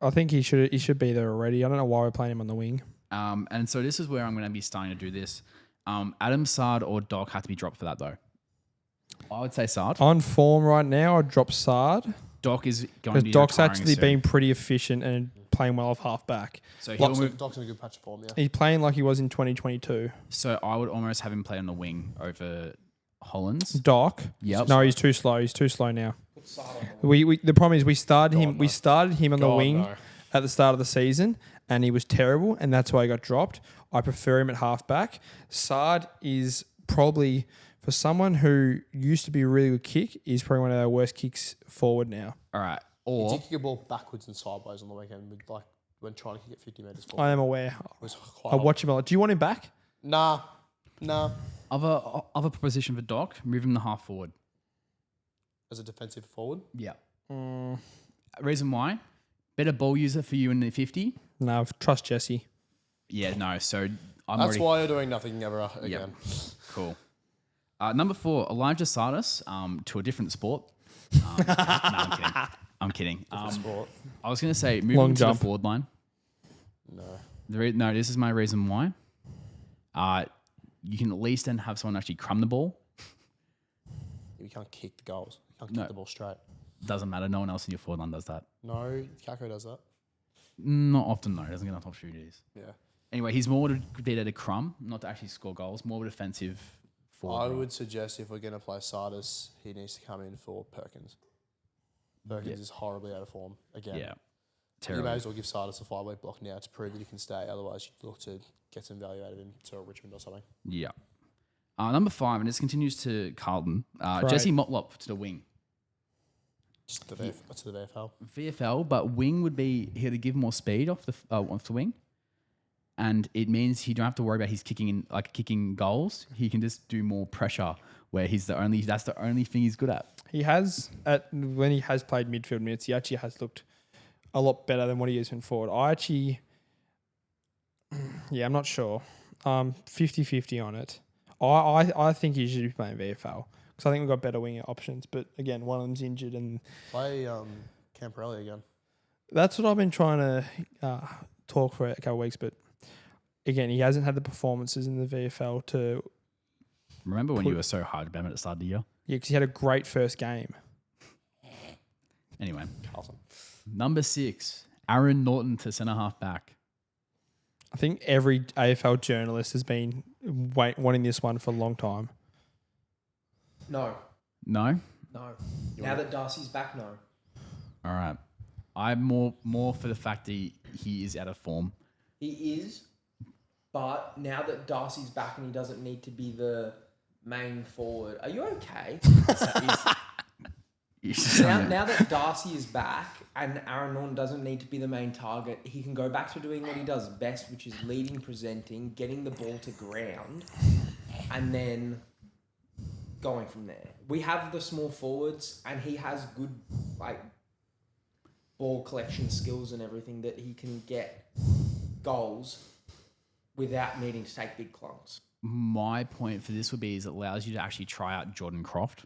I think he should be there already. I don't know why we're playing him on the wing. And so this is where I'm going to be starting to do this. Adam Sard or Doc have to be dropped for that, though. I would say Sard. On form right now, I'd drop Sard. Doc is going to Because be Doc's retiring actually soon. been pretty efficient and playing well off halfback. So he'll move, Doc's in a good patch of form, yeah. He's playing like he was in 2022. So I would almost have him play on the wing over Hollands. Doc? Yep. No, he's too slow. He's too slow now. We the problem is we started him on the wing at the start of the season and he was terrible and that's why he got dropped. I prefer him at halfback. Sard is probably, for someone who used to be a really good kick, is probably one of our worst kicks forward now. All right. He Or did kick a ball backwards and sideways on the weekend with, like, when trying to kick it 50 metres forward. I am aware. It was quite I watch him a lot. Do you want him back? Nah. other proposition for Doc, move him to half forward. As a defensive forward. Yeah. Reason why? Better ball user for you in the 50. No, trust Jesse. Yeah, no. So I'm That's already... why you're doing nothing ever again. Cool. Number 4, Elijah Sardis to a different sport. No, I'm kidding. Sport. I was going to say move Long him to jump. the forward line. No. No, this is my reason why. You can at least then have someone actually crumb the ball. You can't kick the goals. You can't No. kick the ball straight. Doesn't matter. No one else in your forward line does that. No, Kako does that. Not often, though. Doesn't get enough opportunities. Yeah. Anyway, he's more to be there to crumb, not to actually score goals. More of a defensive forward. I role. would suggest if we're going to play Sardis, he needs to come in for Perkins. Perkins is horribly out of form again. Yeah. You Terrible. may as well give Sardis a 5-week block now to prove that he can stay. Otherwise, you look to get some value out of him to Richmond or something. Yeah. Number 5, and this continues to Carlton. Jesse Motlop to the wing. Just to the VFL. VFL, but wing would be here to give more speed off the wing. and it means you don't have to worry about his kicking goals. He can just do more pressure, where that's the only thing he's good at. He has when he has played midfield minutes, he actually has looked a lot better than what he is in forward. I'm not sure. 50-50 on it. I think he should be playing VFL because I think we've got better winger options. But again, one of them's injured, and Play Camporelli again. that's what I've been trying to talk for a couple of weeks. But again, he hasn't had the performances in the VFL to. Remember when you were so hard about him at the start of the year? Yeah, because he had a great first game. Anyway, Awesome. number 6, Aaron Norton to centre half back. I think every AFL journalist has been wanting this one for a long time. No. No? No. Now that Darcy's back, no. All right. I'm more for the fact that he is out of form. He is, but now that Darcy's back and he doesn't need to be the main forward. Are you okay? Now that Darcy is back and Aaron Norton doesn't need to be the main target, he can go back to doing what he does best, which is leading, presenting, getting the ball to ground, and then going from there. We have the small forwards, and he has good ball collection skills and everything that he can get goals without needing to take big clunks. My point for this would be is it allows you to actually try out Jordan Croft.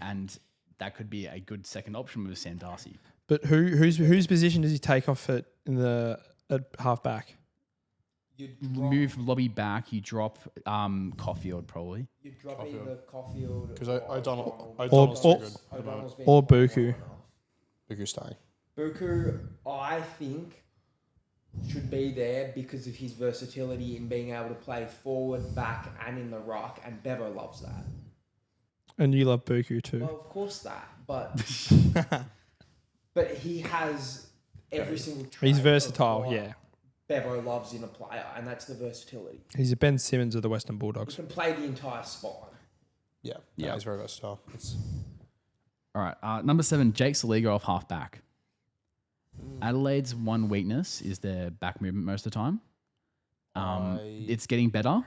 And that could be a good second option with Sam Darcy. But whose position does he take off at half back? You move Lobby back, you drop Caulfield probably. You drop either Caulfield Because O'Donnell's or- too good at the moment. Or Buku. Buku's staying. Buku, I think, should be there because of his versatility in being able to play forward, back, and in the ruck, and Bevo loves that. And you love Buku too. Well, of course that, but he has every single trait. He's of versatile, what yeah. Bevo loves in a player, and that's the versatility. He's a Ben Simmons of the Western He Bulldogs. can play the entire spine. Yeah. Yeah. He's very versatile. All right. Number 7, Jake Saliga off half back. Adelaide's one weakness is their back movement most of the time. It's getting better,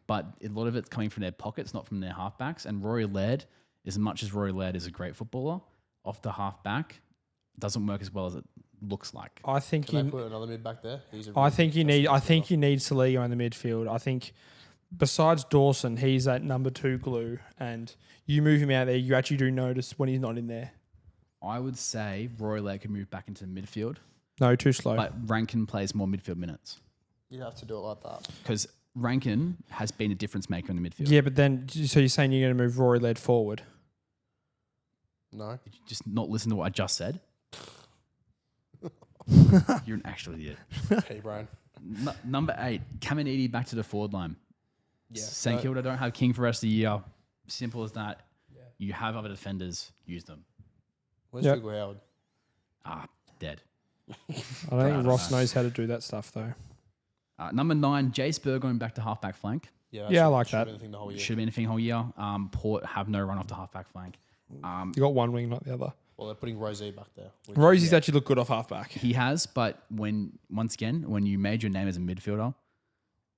but a lot of it's coming from their pockets, not from their halfbacks. And Rory Laird, as much as Rory Laird is a great footballer, off the halfback doesn't work as well as it looks like. I think Can they put another mid back there? I think you need Saliga in the midfield. I think besides Dawson, he's that number 2 glue, and you move him out there, you actually do notice when he's not in there. I would say Rory Laird could move back into midfield, No, too slow. but Rankin plays more midfield minutes You have to do it like that. because Rankin has been a difference maker in the midfield. Yeah, but then so you're saying you're going to move Rory Laird forward? No. Did you just not listen to what I just said? You're an actual idiot. Hey, Brian. Number 8, Caminiti back to the forward line. Yeah. St Kilda don't have King for the rest of the year. Simple as that. You have other defenders, use them. Where's Yep. Hugo Howard? Dead. I don't think Ross knows how to do that stuff though. Number 9, Jace Burr going back to halfback flank. Yeah, I like that. Should have been the whole year. Should have been anything whole year. Port have no run off the halfback flank. You got one wing, not the other. Well, they're putting Rosé back there. Rosie's actually looked good off halfback. He has, but when you made your name as a midfielder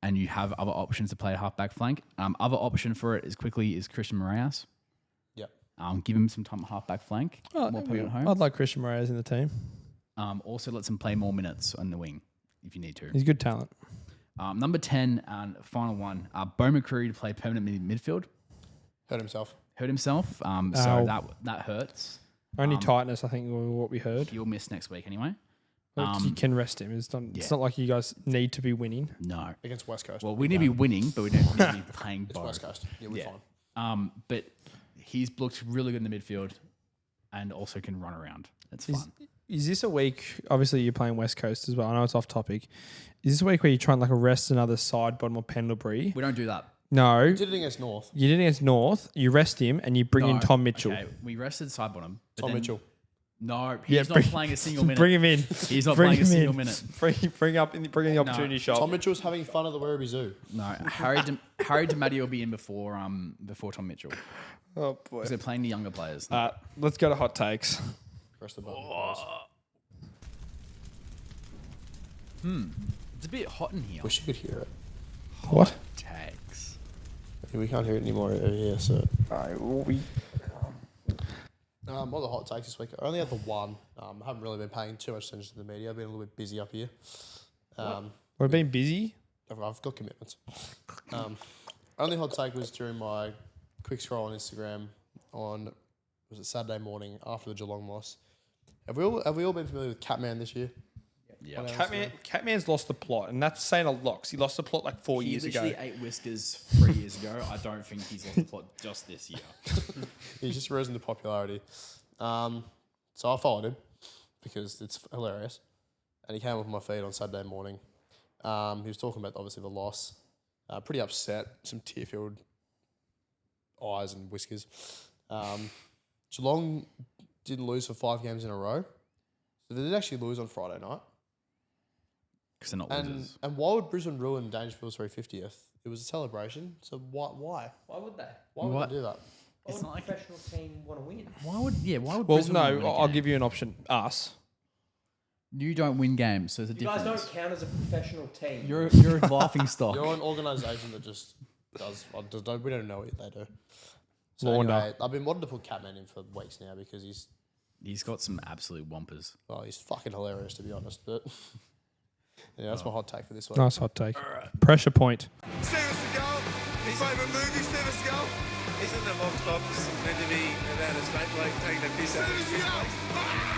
and you have other options to play a halfback flank, other option for it is Christian Moraes. Yep. Give him some time at halfback flank. More play at home. I'd like Christian Moraes in the team. Also, let him play more minutes on the wing if you need to. He's good talent. Number 10 and final one, Bo McCreary to play permanent midfield. Hurt himself. Hurt himself, so that hurts. Only tightness, I think, were what we heard. He'll miss next week anyway. But you can rest him. It's not like you guys need to be winning. No. Against West Coast. Well, we need to be winning, but we don't need to be playing It's Bo. West Coast. Yeah, we're fine. But he's looked really good in the midfield and also can run around. That's fun. Is this a week? Obviously, you're playing West Coast as well. I know it's off topic. Is this a week where you try and arrest another side bottom or Pendlebury? We don't do that. No. You did it against North. You did it against North. You rest him and you bring in Tom Mitchell. Okay, we rested side bottom. Tom Mitchell. No, he's not playing a single minute. Bring him in. He's not Bring playing a him single in. minute. Bring in the opportunity shop. Tom Mitchell's having fun at the Werribee Zoo. No, Harry DiMatteo will be in before Tom Mitchell Oh boy. because they're playing the younger players. Let's go to hot takes. Press the button. Guys. It's a bit hot in here. Wish you could hear it. What? Tags. Yeah, we can't hear it anymore over here, so. We What are the hot takes this week? I only had the one. I haven't really been paying too much attention to the media. I've been a little bit busy up here. We've been busy. I've got commitments. Only hot take was during my quick scroll on Instagram on, was it Saturday morning after the Geelong loss. Have we all been familiar with Catman this year? Yeah. Catman's lost the plot, and that's saying a lot 'cause he lost the plot like 4 He years ago. literally ate whiskers 3 years ago. I don't think he's lost the plot just this year. He's just risen to popularity. So I followed him because it's hilarious. And he came up on my feed on Saturday morning. He was talking about, obviously, the loss. Pretty upset, some tear-filled eyes and whiskers. Geelong didn't lose for 5 games in a row. So they did actually lose on Friday night. Because they're not losers. And why would Brisbane ruin Dangerfield's 350th? It was a celebration. So why? Why would they? Why would they do that? Why would a professional team want to win? Why would Well, Brisbane no, win a I'll game? give you an option. Us. You don't win games, so there's a You guys difference. don't count as a professional team. You're a laughing stock. You're an organisation that just does. We don't know what they do. So Launder. anyway, I've been wanting to put Catman in for weeks now because He's got some absolute whompers. he's fucking hilarious, to be honest. But yeah, that's my hot take for this one. Nice hot take. Pressure point. Steven Seagal, his favourite movie, Steven Seagal. Isn't the Vox Pops meant to be about a straight bloke taking a piss out of his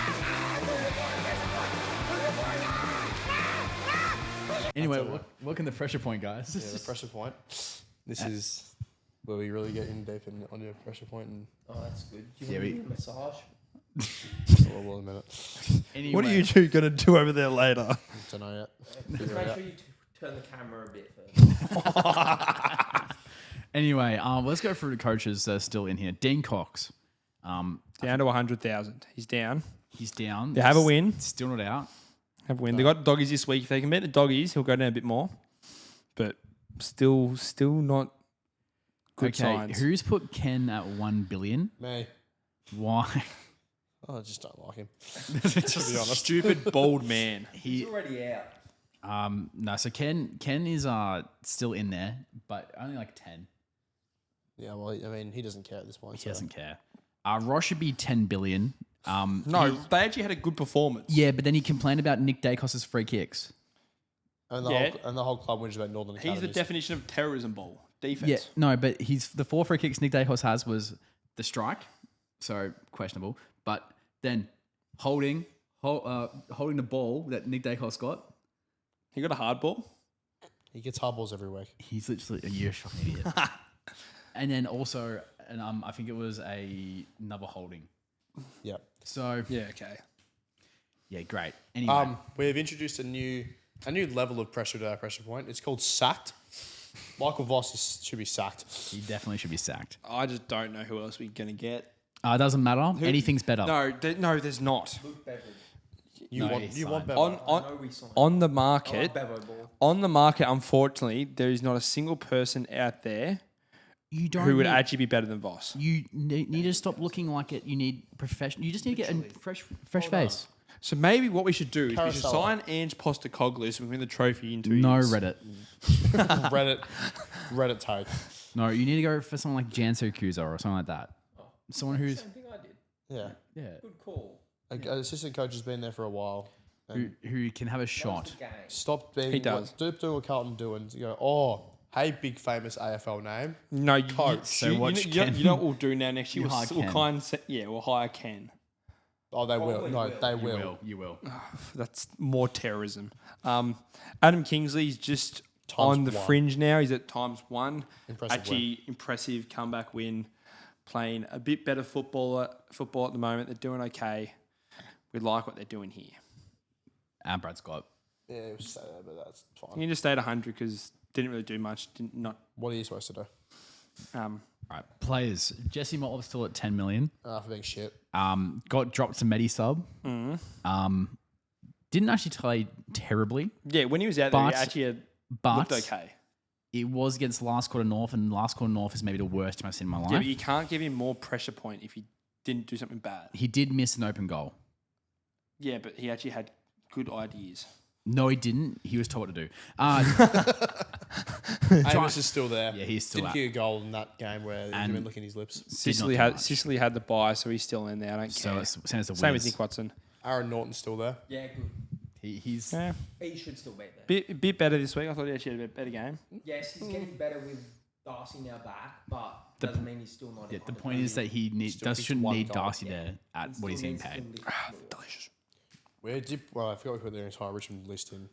Anyway, what can the pressure point, guys? Yeah, the pressure point. This is where we really get in deep on your pressure point, and Oh, that's good. Do you Yeah, want a massage? we'll in a minute. Anyway, What are you two going to do over there later? Don't know yet. Just Figure it make out. sure you turn the camera a bit first. Anyway, let's go through the coaches that are still in here. Dean Cox, Down to 100,000. He's down. he's down. They have a win. Still not out. Have a win. They got doggies this week. If they can beat the doggies, he'll go down a bit more. But still not good signs. Who's put Ken at 1 billion? Me. Why? I just don't like him. Stupid bald man. He's already out. No, so Ken is still in there, but only like 10. Yeah, well, I mean, he doesn't care at this point. He doesn't care. Ross should be 10 billion. No, they actually had a good performance. Yeah, but then he complained about Nick Dacos's free kicks. And the whole club wins about Northern He's the Academies. definition of terrorism ball. Defense. Yeah, no, but the 4 free kicks Nick Dacos has was the strike, so questionable. But then holding the ball that Nick Dacos got. He got a hard ball. He gets hard balls every week. He's literally a year shocking idiot. And then also, I think it was another holding. Yeah. So Yeah, okay. yeah, great. Anyway, We have introduced a new level of pressure to our pressure point. It's called sacked. Michael Voss should be sacked. he definitely should be sacked. I just don't know who else we're going to get. It doesn't matter. Anything's better. No, there's not. Luke Beveridge. You No, want he's you want fine. better. On No, we signed. on the I market, want Bevo ball. on the market, unfortunately, there is not a single person out there You don't. who would need- actually be better than Voss. You need to stop looking like it. You need professional. You just need to get a fresh face. So maybe what we should do is we should Carousel. sign Ange Postecoglou so we win the trophy in 2 years. No Reddit. Reddit take. No, you need to go for someone like Janso Kuza or something like that. Someone who's Same thing I did. Yeah. yeah, Good call. An assistant coach has been there for a while. who can have a That was shot. the game. Stop being He does. Stop doing what Carlton doing. You go, oh, hey, big famous AFL name. No, you, Coach. So you, watch you know, Ken. you know what we'll do now next year? You hire We'll Ken. we'll hire Ken. Oh, they will. Probably No, will. they You will. will. You will. That's more terrorism. Adam Kingsley's just on the one. fringe now. He's at ×1. Impressive Actually, impressive comeback win. Playing a bit better football at the moment. They're doing okay. We like what they're doing here. And Brad Scott. Yeah, it was sad, but that's You fine. can just stay at 100 because didn't really do much. What are you supposed to do? Right, players. Jesse Motlop's still at 10 million. For being shit. Got dropped to Medisub. Didn't actually play terribly, Yeah, when he was out there, he But- actually had but looked okay. it was against Last Quarter North, and Last Quarter North is maybe the worst team I've seen in my life. Yeah, but you can't give him more pressure point if he didn't do something bad. He did miss an open goal. Yeah, but he actually had good ideas. No, he didn't. He was told what to do. Amos is still there. Yeah, he's still Didn't out. kick a goal in that game where And he'd been licking his lips. Sicily do had much. Sicily had the bye, so he's still in there. I don't So care. it's same as the Same with Wiz. Nick Watson. Aaron Norton's still there. Yeah, good. He's Yeah, He should still be there. bit better this week. I thought he actually had a better game. Yes, he's getting better with Darcy now back, but doesn't mean he's still not. yeah, the point is that he Still kicked shouldn't one need goal. Darcy there at what he's getting paid. Delicious. Well, I forgot we put the entire Richmond list in.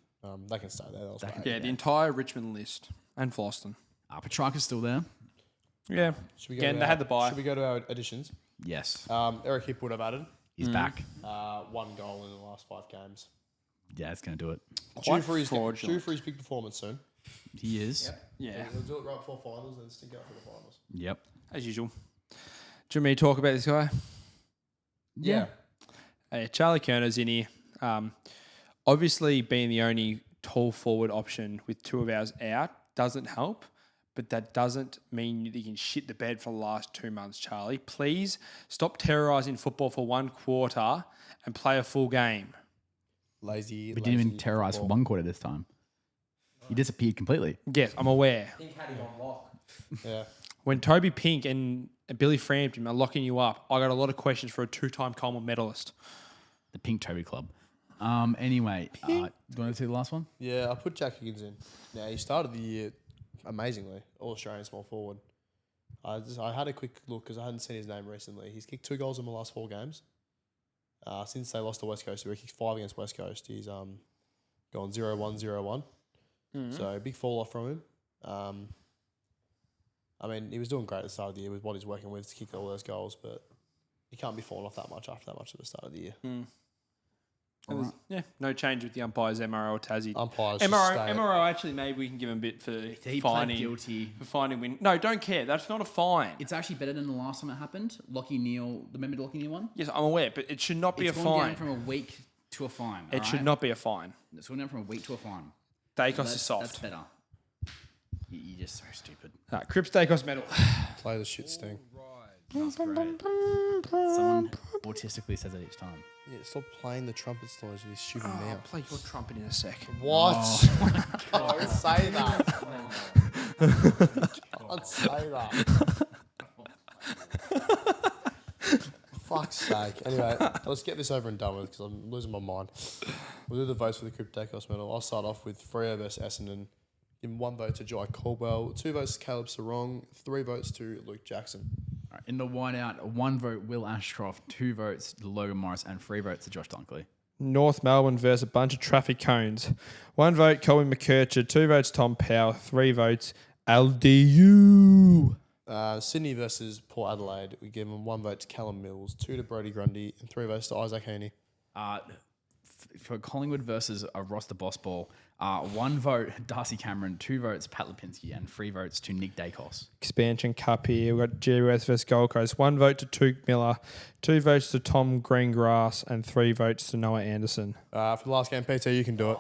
They can stay there. That was great. Yeah, the entire Richmond list and Floston. Petrarca's still there. Yeah. Should we go Again, to they had the bye. Should we go to our additions? Yes, Eric Hipp would have added he's back. 1 goal in the last 5 games. Yeah, it's gonna do it. Due for his big performance soon. He is. Yeah. He'll do it right before finals and stink out for the finals. Yep. As usual. Do you want me to talk about this guy? Yeah. Hey, Charlie Kerner's in here. Obviously, being the only tall forward option with 2 of ours out doesn't help, but that doesn't mean you can shit the bed for the last 2 months, Charlie. Please stop terrorising football for 1 quarter and play a full game. Lazy. We didn't even terrorize for 1 quarter this time. He disappeared completely. Yes, I'm aware. I think had him on lock. Yeah. When Toby Pink and Billy Frampton are locking you up, I got a lot of questions for a 2-time Coleman medalist. The Pink Toby Club. Anyway, do you want to see the last one? Yeah, I put Jack Higgins in. Now, he started the year amazingly, All-Australian small forward. I had a quick look because I hadn't seen his name recently. He's kicked 2 goals in the last 4 games. Since they lost to West Coast, he kicked 5 against West Coast. He's gone 0-1, 0-1. So, big fall off from him. I mean, he was doing great at the start of the year with what he's working with to kick all those goals, but he can't be falling off that much after that much at the start of the year. Yeah, no change with the umpires, MRO or Tassie. Umpires just stay at- MRO, actually, maybe we can give him a bit for He pled finding guilty. for finding win. No, don't care. That's not a fine. It's actually better than the last time it happened. Lockie Neal, remember the Lockie Neal one? Yes, I'm aware, but it should not be It's a gone fine. down from a week to a fine. It should not be a fine. It's gone down from a week to a fine. Dacos is soft. That's better. You're just so stupid. Cripps Dacos medal. Play the shit sting. That's great. Someone autistically says that each time. Yeah, stop playing the trumpet noise with this stupid I'll mouth. play your trumpet in a sec. What? Don't say that. Don't say that. Fuck's sake. Anyway, let's get this over and done with because I'm losing my mind. We'll do the votes for the Cryptacos medal. I'll start off with Freo versus Essendon. Give 1 vote to Jai Caldwell, 2 votes to Caleb Sarong, 3 votes to Luke Jackson. All right, in the whiteout, 1 vote Will Ashcroft, 2 votes to Logan Morris, and 3 votes to Josh Dunkley. North Melbourne versus a bunch of traffic cones. 1 vote Colin McKercher, 2 votes Tom Powell, 3 votes LDU. Sydney versus Port Adelaide. We give them 1 vote to Callum Mills, 2 to Brody Grundy, and 3 votes to Isaac Heaney. For Collingwood versus Ross the Boss Ball, 1 vote Darcy Cameron, 2 votes Pat Lipinski, and 3 votes to Nick Dacos. Expansion Cup here. We've got GWS versus Gold Coast. 1 vote to Tuke Miller, 2 votes to Tom Greengrass, and 3 votes to Noah Anderson. For the last game, Peter, you can do it.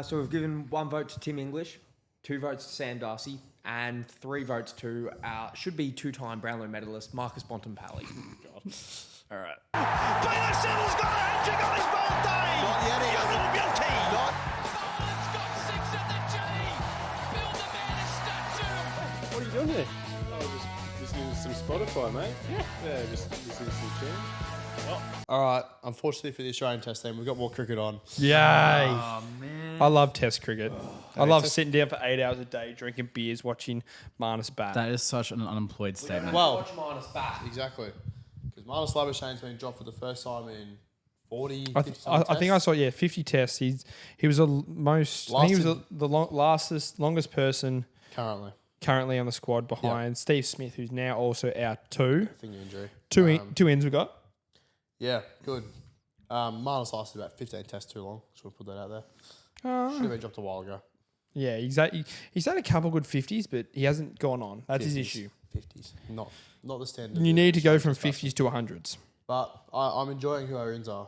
So we've given 1 vote to Tim English, 2 votes to Sam Darcy, and 3 votes to our should be 2-time Brownlow medalist Marcus Bontempelli. All right. Baylor Siddle's got a hat-trick on his birthday! Not yet, he hasn't. Beauty! Not Barnes got 6 at the G! Build the man a statue! What are you doing here? Just listening to some Spotify, mate. Yeah, just listening to some tunes. All right. Unfortunately for the Australian Test team, we've got more cricket on. Yay. Oh man! I love Test cricket. I love Test- sitting down for 8 hours a day, drinking beers, watching Marnus bat. That is such an unemployed statement. Well, Watch Marnus back. exactly. Because Marnus Labuschagne's been dropped for the first time in 40, I 50 think I saw 50 tests. He was the most. I think he was the longest person currently on the squad behind Steve Smith, who's now also out too. finger injury. 2 ins we got. Yeah, good. Marnus lasted about 15 tests too long. Just want to put that out there. Should have been dropped a while ago. Yeah, exactly. He's had a couple good 50s, but he hasn't gone on. That's his 50s, issue. 50s. Not the standard. You need to go from 50s to 100s. But I'm enjoying who our ins are.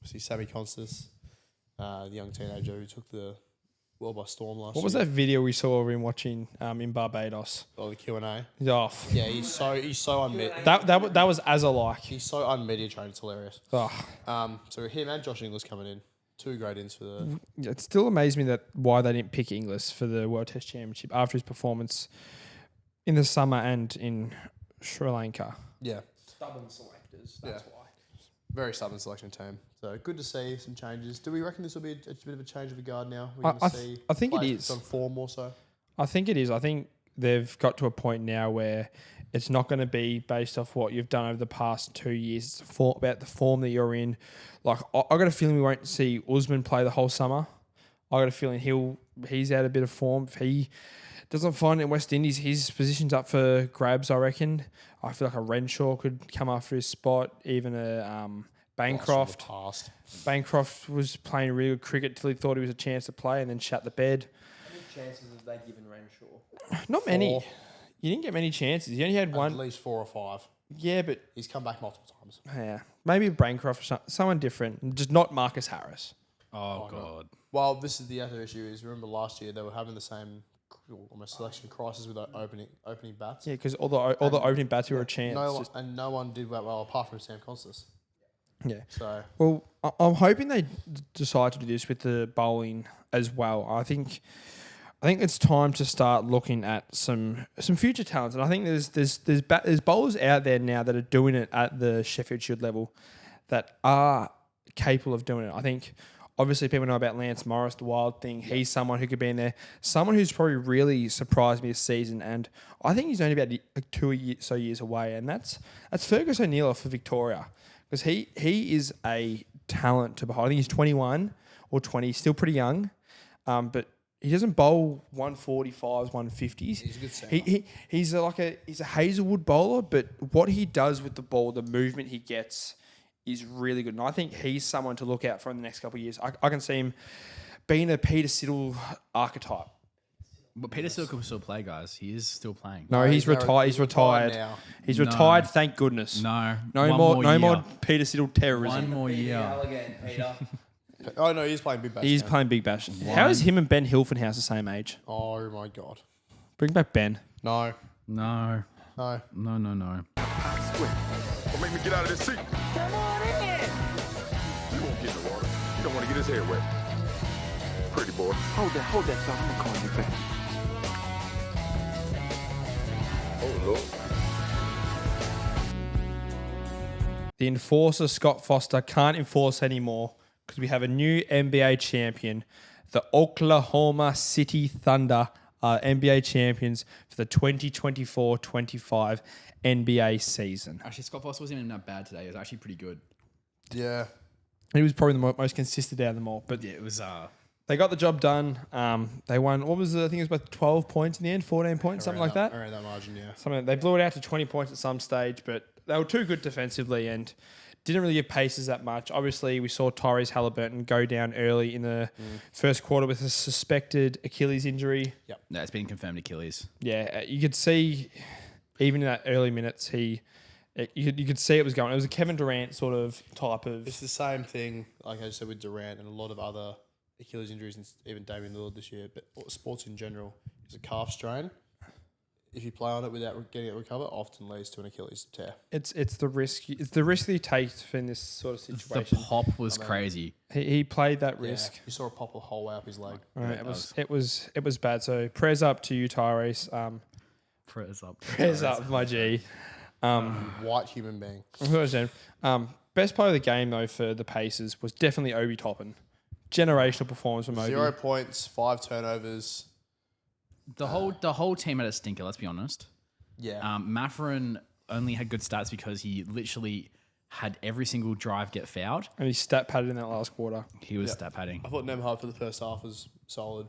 See Sammy Constas, the young teenager who took the world by storm last year. What was that video we saw of him watching in Barbados? Oh, the Q&A. He's off. Yeah, he's so unmet. That was as a like. He's so unmedia trained. It's hilarious. Oh. So him and Josh Inglis coming in. 2 great ins for the. It still amazed me that why they didn't pick Inglis for the World Test Championship after his performance in the summer and in Sri Lanka. Yeah, Stubborn selectors. That's why. very stubborn selection team. So good to see some changes. Do we reckon this will be a bit of a change of the guard now? We're going to see. I think it players is. on form more so. I think it is. I think they've got to a point now where it's not going to be based off what you've done over the past 2 years. It's about the form that you're in. Like I got a feeling we won't see Usman play the whole summer. I got a feeling he's out a bit of form. If he doesn't find it in West Indies, his position's up for grabs, I reckon. I feel like a Renshaw could come after his spot. Even a Bancroft. Bancroft was playing really good cricket till he thought he was a chance to play and then shut the bed. How many chances have they given Renshaw? Not many. You didn't get many chances. You only had one. At least 4 or 5. Yeah, but He's come back multiple times. yeah, maybe Bancroft or someone different. Just not Marcus Harris. Oh, God. Well, this is the other issue. Is remember last year they were having the same almost selection crisis with the opening bats. Yeah, because all the opening bats were a chance. No one did well apart from Sam Constas. Yeah. So Well, I'm hoping they decide to do this with the bowling as well. I think it's time to start looking at some future talents, and I think there's bowlers out there now that are doing it at the Sheffield Shield level that are capable of doing it. I think obviously people know about Lance Morris, the Wild thing. Yeah. He's someone who could be in there. Someone who's probably really surprised me this season, and I think he's only about 2 years away, and that's Fergus O'Neill for Victoria, because he is a talent to behold. I think he's 21 or 20, still pretty young, but he doesn't bowl 145s, 150s. He's a good setter. He's a Hazelwood bowler, but what he does with the ball, the movement he gets, is really good. And I think he's someone to look out for in the next couple of years. I can see him being a Peter Siddle archetype. But Peter still can still play, guys. He is still playing. No, he's retired. He's retired now. He's No. retired. Thank goodness. No more year. Peter Siddle terrorism. One more year. Again, Peter. Oh no, he's playing Big Bash. He's now. playing Big Bash. How is him and Ben Hilfenhaus the same age? Oh my god. Bring back Ben. No. No. No. No, no, no. Don't make me get out of this seat. Come on in. You won't get in the water. You don't want to get his hair wet. Pretty boy. Hold that, son. I'm gonna call you back. Oh, Lord. The enforcer, Scott Foster, can't enforce anymore because we have a new NBA champion. The Oklahoma City Thunder are NBA champions for the 2024-25 NBA season. Actually, Scott Foster wasn't even that bad today. It was actually pretty good. Yeah. He was probably the most consistent out of them all. But Yeah, it was... they got the job done. They won, what was it? I think it was about 12 points in the end, 14 points, something like that. Around that margin, yeah. They blew it out to 20 points at some stage, but they were too good defensively and didn't really give paces that much. Obviously, we saw Tyrese Halliburton go down early in the first quarter with a suspected Achilles injury. Yep. No, it's been confirmed Achilles. Yeah, you could see, even in that early minutes, you could see it was going. It was a Kevin Durant sort of type of... It's the same thing, like I said, with Durant and a lot of other Achilles injuries, and even Damian Lillard this year, but sports in general is a calf strain. If you play on it without getting it recovered, often leads to an Achilles tear. It's the risk. It's the risk that you take in this sort of The situation. pop was crazy. He played that risk. Yeah, you saw a pop a whole way up his leg. Right, it was bad. So prayers up to you, Tyrese. Prayers up. Prayers up, my G. White human being. Best player of the game though for the Pacers was definitely Obi Toppin. Generational performance from Obi. 0 points, 5 turnovers. The whole team had a stinker, let's be honest. Yeah. Matherin only had good stats because he literally had every single drive get fouled. And he stat padded in that last quarter. He was stat padding. I thought Nemhard for the first half was solid.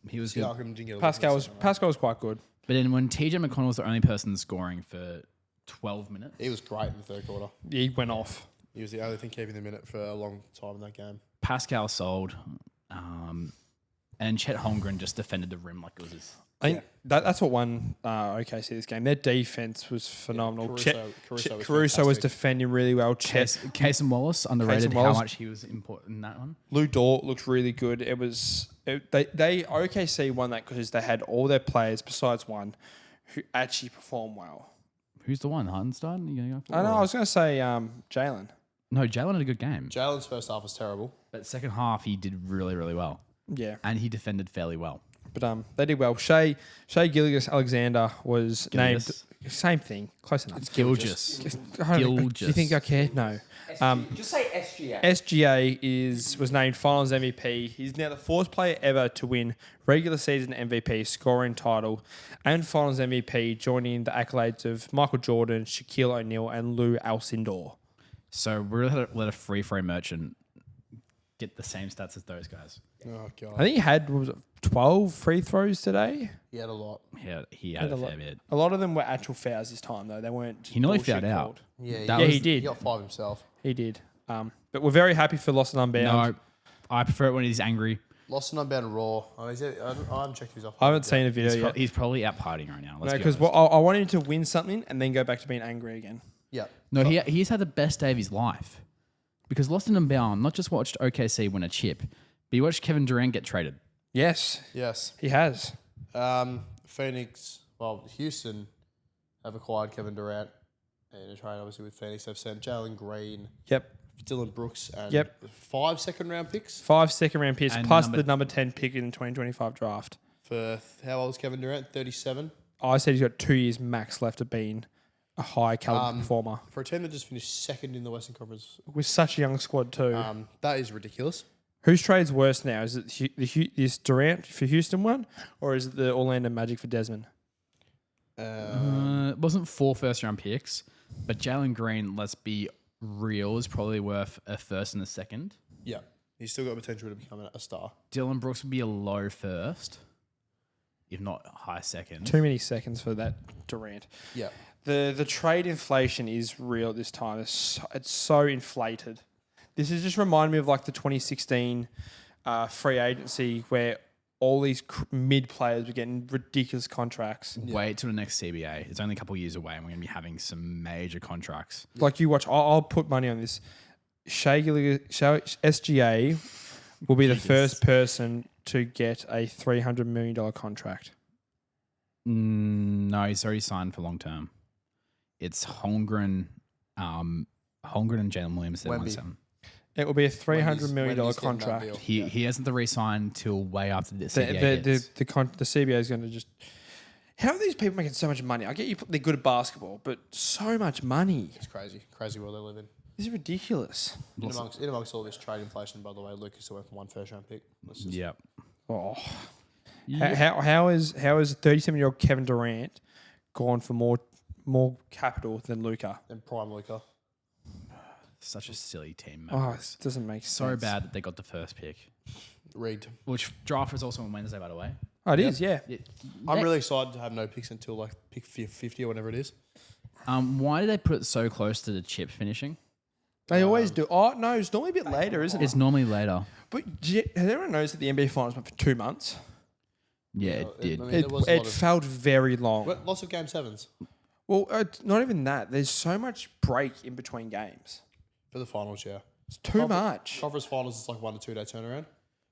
He was good. Siakam didn't get a Pascal look was in the second half. quite good. But then when TJ McConnell was the only person scoring for 12 minutes. He was great in the third quarter. He went off. He was the only thing keeping the minute for a long time in that game. Pascal sold. And Chet Holmgren just defended the rim like it was his... I think that's what won OKC this game. Their defense was phenomenal. Caruso was defending really well. Casey Wallace, underrated how much he was important in that one. Lou Dort looked really good. They OKC won that because they had all their players besides one who actually performed well. Who's the one? Hartenstein? You gonna go for? I know. I was going to say Jalen. No, Jalen had a good game. Jalen's first half was terrible. But second half, he did really, really well. Yeah. And he defended fairly well. But they did well. Shea Gilgeous-Alexander was named. Same thing. Close enough. It's Gilgeous. Do you think I care? No. Just say SGA. SGA was named Finals MVP. He's now the fourth player ever to win regular season MVP, scoring title, and Finals MVP, joining the accolades of Michael Jordan, Shaquille O'Neal, and Lou Alcindor. So we're going to let a free throw merchant get the same stats as those guys. Oh, God. I think he had 12 free throws today. He had a lot. He had a fair bit. A lot of them were actual fouls this time, though. They weren't. He nearly bullshit fouled out. called. Yeah, He did. He got 5 himself. He did. But we're very happy for Lost and Unbound. No, I prefer it when he's angry. Lost and Unbound Raw. I haven't checked who's off. I haven't seen a video yet. He's probably out partying right now. No, because I want him to win something and then go back to being angry again. Yeah. No, he's had the best day of his life. Because Lost and Unbound not just watched OKC win a chip, but he watched Kevin Durant get traded. Yes, he has. Houston have acquired Kevin Durant in a trade, obviously, with Phoenix. They've sent Jalen Green, Yep. Dylan Brooks, and Yep. 5 second-round picks 5 second-round picks And plus the number 10 pick in the 2025 draft. for, how old is Kevin Durant? 37. I said he's got 2 years max left of being a high-caliber performer. For a team that just finished second in the Western Conference, With such a young squad too. that is ridiculous. Whose trade's worse now? Is it this Durant for Houston one, or is it the Orlando Magic for Desmond? It wasn't 4 first-round picks, but Jalen Green, let's be real, is probably worth a first and a second. Yeah. He's still got potential to become a star. Dylan Brooks would be a low first, if not high second. Too many seconds for that Durant. Yeah. The trade inflation is real this time. It's so inflated. This is just remind me of like the 2016 free agency where all these mid players were getting ridiculous contracts. Wait till the next CBA. It's only a couple of years away, and we're going to be having some major contracts. Like you watch, I'll put money on this. SGA will be the first person to get a $300 million contract. No, he's already signed for long term. It's Holmgren and Jalen Williams. It will be a $300 million Wendy's getting that contract. deal. He hasn't the re-sign till way after the CBA The CBA is going to just. How are these people making so much money? I get you, they're good at basketball, but so much money. It's crazy. Crazy world they live in. This is ridiculous. In amongst all this trade inflation, by the way, Lucas still went for 1 first-round pick. Yep. Oh. How is 37-year-old Kevin Durant gone for more capital than Luka? And prime Luka. Such a silly team. Oh, it doesn't make sense. So bad that they got the first pick. Rigged. Which draft was also on Wednesday, by the way. Oh, it is, yeah. I'm really excited to have no picks until like pick 50 or whatever it is. Why did they put it so close to the chip finishing? They always do. Oh, no, it's normally a bit later, isn't it? It's normally later. But everyone knows that the NBA Finals went for 2 months. Yeah, it did. It felt very long. Lots of Game 7s. Well, not even that. There's so much break in between games. For the finals, yeah. It's too much. Conference finals, it's like 1 to 2 day turnaround.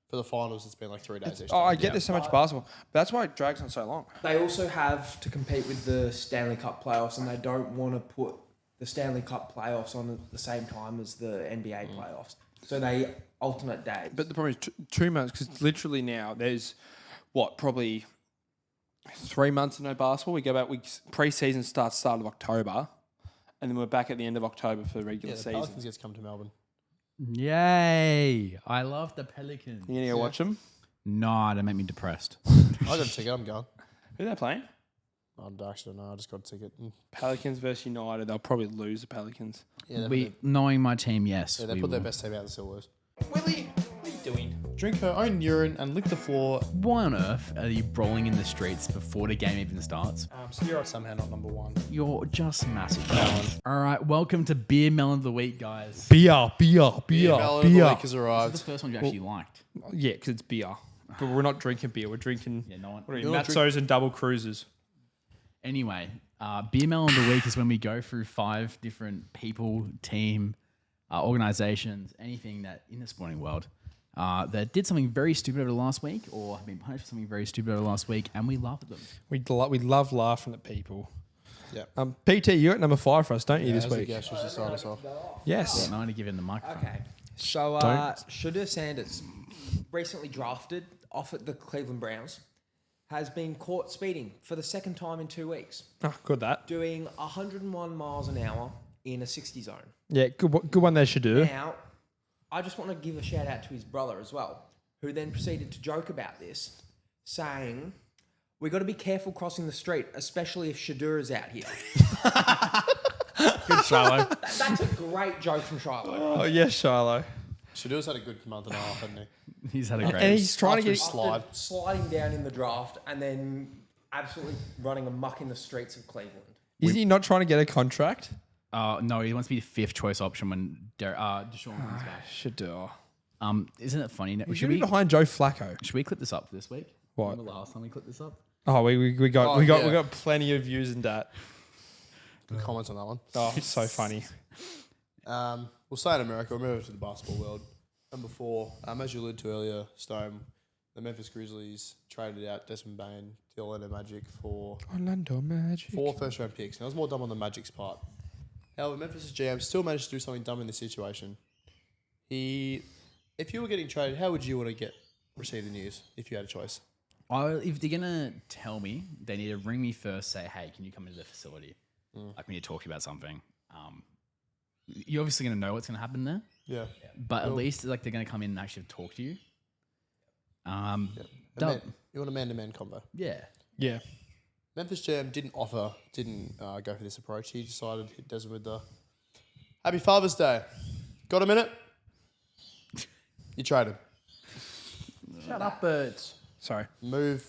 For the finals, it's been like 3 days each. I get there's so much basketball. But that's why it drags on so long. They also have to compete with the Stanley Cup playoffs, and they don't want to put the Stanley Cup playoffs on at the same time as the NBA playoffs. So they alternate days. But the problem is 2 months, because literally now there's, probably 3 months of no basketball. We go back, pre-season starts start of October, and then we're back at the end of October for the regular the season. Pelicans gets to come to Melbourne. Yay! I love the Pelicans. You gonna go watch them? No, they make me depressed. I got a ticket, I'm going. Who are they playing? I actually don't know, I just got a ticket. Pelicans versus United. They'll probably lose the Pelicans. Yeah, Knowing my team, yes. they put their best team out, the Silvers. Willie, what are you doing? Drink her own urine and lick the floor. Why on earth are you brawling in the streets before the game even starts? So you're somehow not number 1. You're just massive. All right, welcome to Beer Melon of the Week, guys. Beer. Melon of the week has This arrived. is the first one you actually liked. Yeah, because it's beer. But we're not drinking beer. We're drinking No one. Matsos and double cruisers. Anyway, Beer Melon of the Week is when we go through 5 different people, team, organizations, anything that in the sporting world that did something very stupid over the last week or have been punished for something very stupid over the last week, and we laugh at them. We love laughing at people. PT, you got number 5 for us, don't you, this How's the week? guest just to start us off? Yes. I'm going to give him the microphone. Okay. So, Shedeur Sanders, recently drafted off at the Cleveland Browns, has been caught speeding for the second time in 2 weeks, Oh, good that. doing 101 miles an hour in a 60 zone. Yeah, good one there, Shedeur. Now, I just want to give a shout out to his brother as well, who then proceeded to joke about this, saying, "We got to be careful crossing the street, especially if Shedeur is out here." Good, Shiloh. That's a great joke from Shiloh. Oh, yes, Shiloh. Shadeur's had a good month and a half, hasn't he? He's had a great. And he's trying to After get... his slide. Sliding down in the draft and then absolutely running amok in the streets of Cleveland. Is he not trying to get a contract? No, he wants to be the 5th choice option when Deshaun comes back. Shedeur. Isn't it funny? We should be behind Joe Flacco. Should we clip this up for this week? What? Remember last time we clipped this up? Oh, we got plenty of views in that. Good comments on that one. Oh, so funny. We'll stay in America. We'll move to the basketball world. Number 4, as you alluded to earlier, Stone, the Memphis Grizzlies traded out Desmond Bain to Orlando Magic for Orlando Magic. 4 first-round picks. Now, it was more dumb on the Magic's part. However, Memphis' GM still managed to do something dumb in this situation. If you were getting traded, how would you want to receive the news if you had a choice? If they're gonna tell me, they need to ring me first. Say, hey, can you come into the facility? Like we need to talk to you about something. You're obviously gonna know what's gonna happen there, Yeah. but at least like they're gonna come in and actually talk to you. You want a man-to-man combo. Yeah. Yeah. Memphis GM didn't go for this approach. He decided it does it with the Happy Father's Day. Got a minute? You trade him. Shut up, birds. Sorry. Move.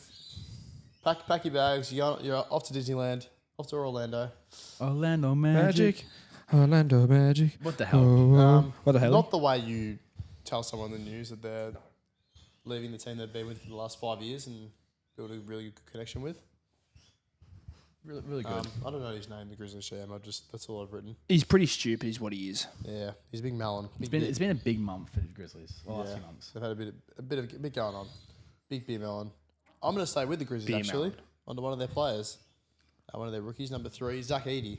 Pack your bags. You're off to Disneyland. Off to Orlando. Orlando Magic. Orlando Magic. What the hell? What the hell? Not the way you tell someone the news that they're leaving the team they've been with for the last 5 years and build a really good connection with. Really good. I don't know his name, the Grizzlies GM. That's all I've written. He's pretty stupid, is what he is. Yeah, he's a big melon. It's been a big month for the Grizzlies. The last few months. They've had a bit going on. Big beer melon. I'm going to stay with the Grizzlies Beer actually. melon. Onto one of their players. One of their rookies, number 3, Zach Edey.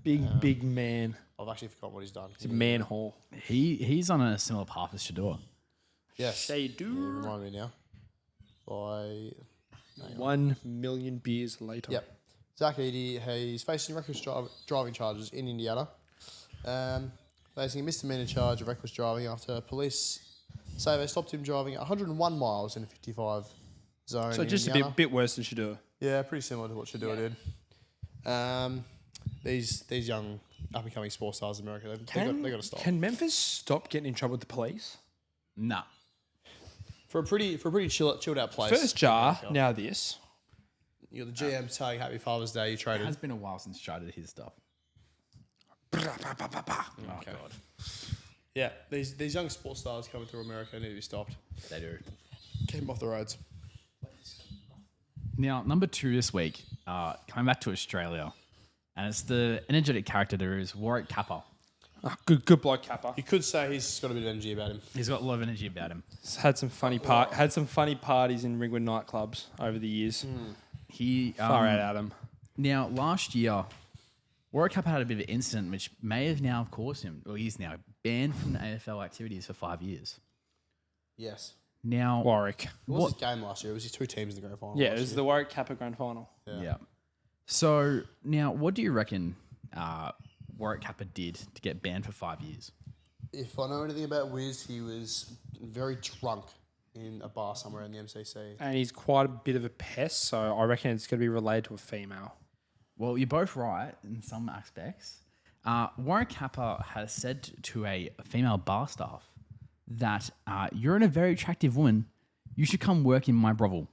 Big man. I've actually forgotten what he's done. He's a man haul. He's on a similar path as Shedeur. Yes. They do. Yeah, remind me now. 1 million beers later. Yep. Zach Edey, he's facing reckless driving charges in Indiana. Facing a misdemeanor charge of reckless driving after police say they stopped him driving 101 miles in a 55 zone. So in just Indiana. a bit worse than Shedeur. Yeah, pretty similar to what Shedeur did. These young up and coming sports stars in America, they got to stop. Can Memphis stop getting in trouble with the police? Nah. For a pretty chilled out place. First jar, now this. You're the GM saying Happy Father's Day. You It traded. has been a while since Shai did his stuff. Oh God. Yeah, these young sports stars coming through America need to be stopped. They do. Keep them off the roads. Now, number 2 this week, coming back to Australia, and it's the energetic character there is Warwick Kappa. Oh, good bloke, Kappa. You could say he's got a bit of energy about him. He's got a lot of energy about him. He's had some funny parties in Ringwood nightclubs over the years. He Far out, Adam. Now, last year, Warwick Kappa had a bit of an incident which may have now caused him, or he's now banned from the AFL activities for 5 years. Yes. Now, Warwick. What was his game last year? It was his 2 teams in the grand final. Yeah, last it was year. the Warwick Kappa grand final. yeah. So, now, what do you reckon Warwick Kappa did to get banned for 5 years? If I know anything about Wiz, he was very drunk in a bar somewhere in the MCC. And he's quite a bit of a pest, so I reckon it's going to be related to a female. Well, you're both right in some aspects. Warwick Kappa has said to a female bar staff that you're a very attractive woman. You should come work in my brothel.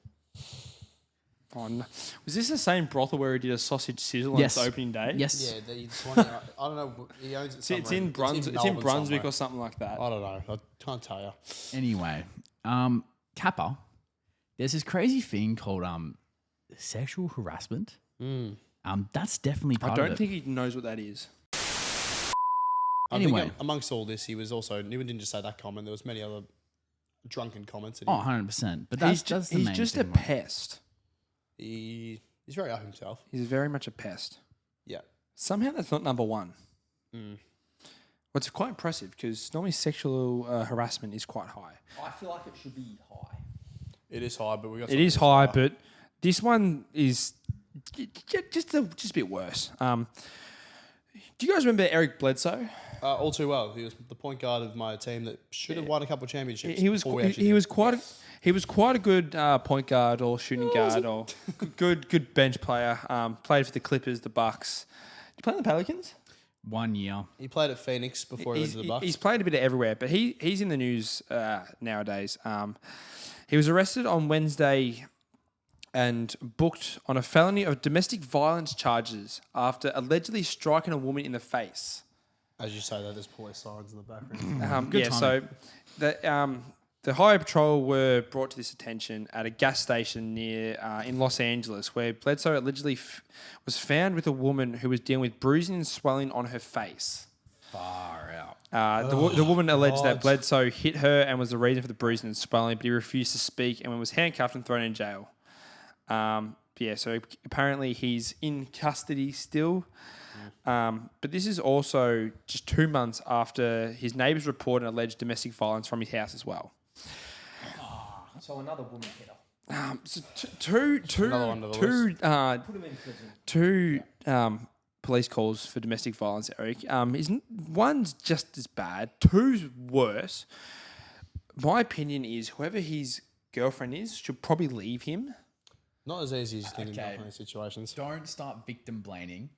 Oh, no. Was this the same brothel where he did a sausage sizzle on its opening day? Yes. Yeah, it's one. I don't know. He owns it. It's in Brunswick. Brunswick or something like that. I don't know. I can't tell you. Anyway, Kappa, there's this crazy thing called sexual harassment. That's definitely part I of it. don't think he knows what that is. Anyway. I think amongst all this, he didn't just say that comment. There was many other drunken comments. Oh, 100%. But that's the he's main just a thing, right? pest. He's very up himself. He's very much a pest. Yeah. Somehow that's not number one. What's quite impressive because normally sexual harassment is quite high. I feel like it should be high. It is high, but we got. It is high, but this one is just a bit worse. Do you guys remember Eric Bledsoe? All too well. He was the point guard of my team that should have won a couple of championships. He was quite a good point guard or shooting guard or good bench player. Played for the Clippers, the Bucks. Did you play in the Pelicans? 1 year. He played at Phoenix before he went to the Bucks. He's played a bit of everywhere, but he's in the news nowadays. He was arrested on Wednesday and booked on a felony of domestic violence charges after allegedly striking a woman in the face. As you say that, there's police sirens in the background. So the Highway Patrol were brought to this attention at a gas station near in Los Angeles, where Bledsoe allegedly was found with a woman who was dealing with bruising and swelling on her face. Far out. The woman alleged that Bledsoe hit her and was the reason for the bruising and swelling, but he refused to speak and was handcuffed and thrown in jail. So apparently he's in custody still. But this is also just 2 months after his neighbours reported alleged domestic violence from his house as well. So another woman hitter. Another one to the Put him in prison. two police calls for domestic violence, Eric. One's just as bad. Two's worse. My opinion is whoever his girlfriend is should probably leave him. Not as easy as you think Okay. in those situations. Don't start victim blaming.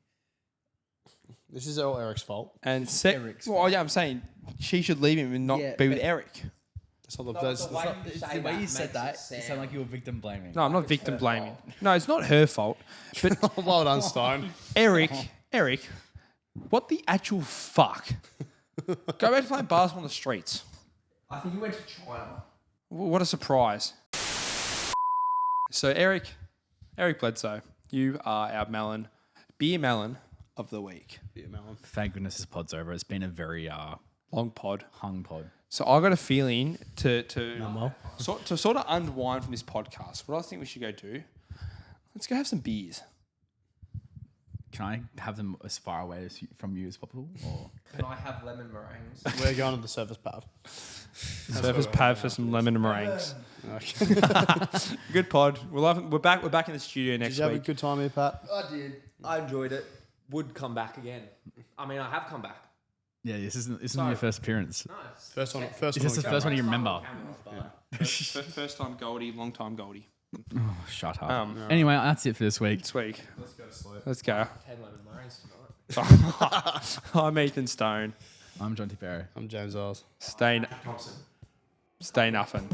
This is all Eric's fault. And Eric's I'm saying she should leave him and not Yeah, be with but- Eric. That's not the No, that's, the way you say The way that you said makes that, it it sound- sounded like you were victim blaming. No, I'm not victim blaming. No, it's not her fault. But well done, Stone. Eric, what the actual fuck? Go back to playing basketball on the streets. I think he went to China. What a surprise. So Eric Bledsoe, you are our beer melon of the week. Beer melon. Thank goodness this pod's over. It's been a very Long pod. hung pod. So I got a feeling to sort of unwind from this podcast. What I think we should go do, let's go have some beers. Can I have them as far away from you as possible? Or Can I have lemon meringues? We're going to the service pub. Surface pad for some lemon meringues. Good pod. We're back in the studio Did next you have a week. good time here, Pat? I did. I enjoyed it. Would come back again. I mean, I have come back. yeah, this isn't your first appearance. No, it's First one. Is this the first one you remember? First time Goldie, long time Goldie. Oh, shut up. Anyway, that's it for this week. This week. Let's go to sleep. Let's go. 10 lemon meringues tonight. I'm Ethan Stone. I'm John T. Perry. I'm James Eyles. Stay Nuffin.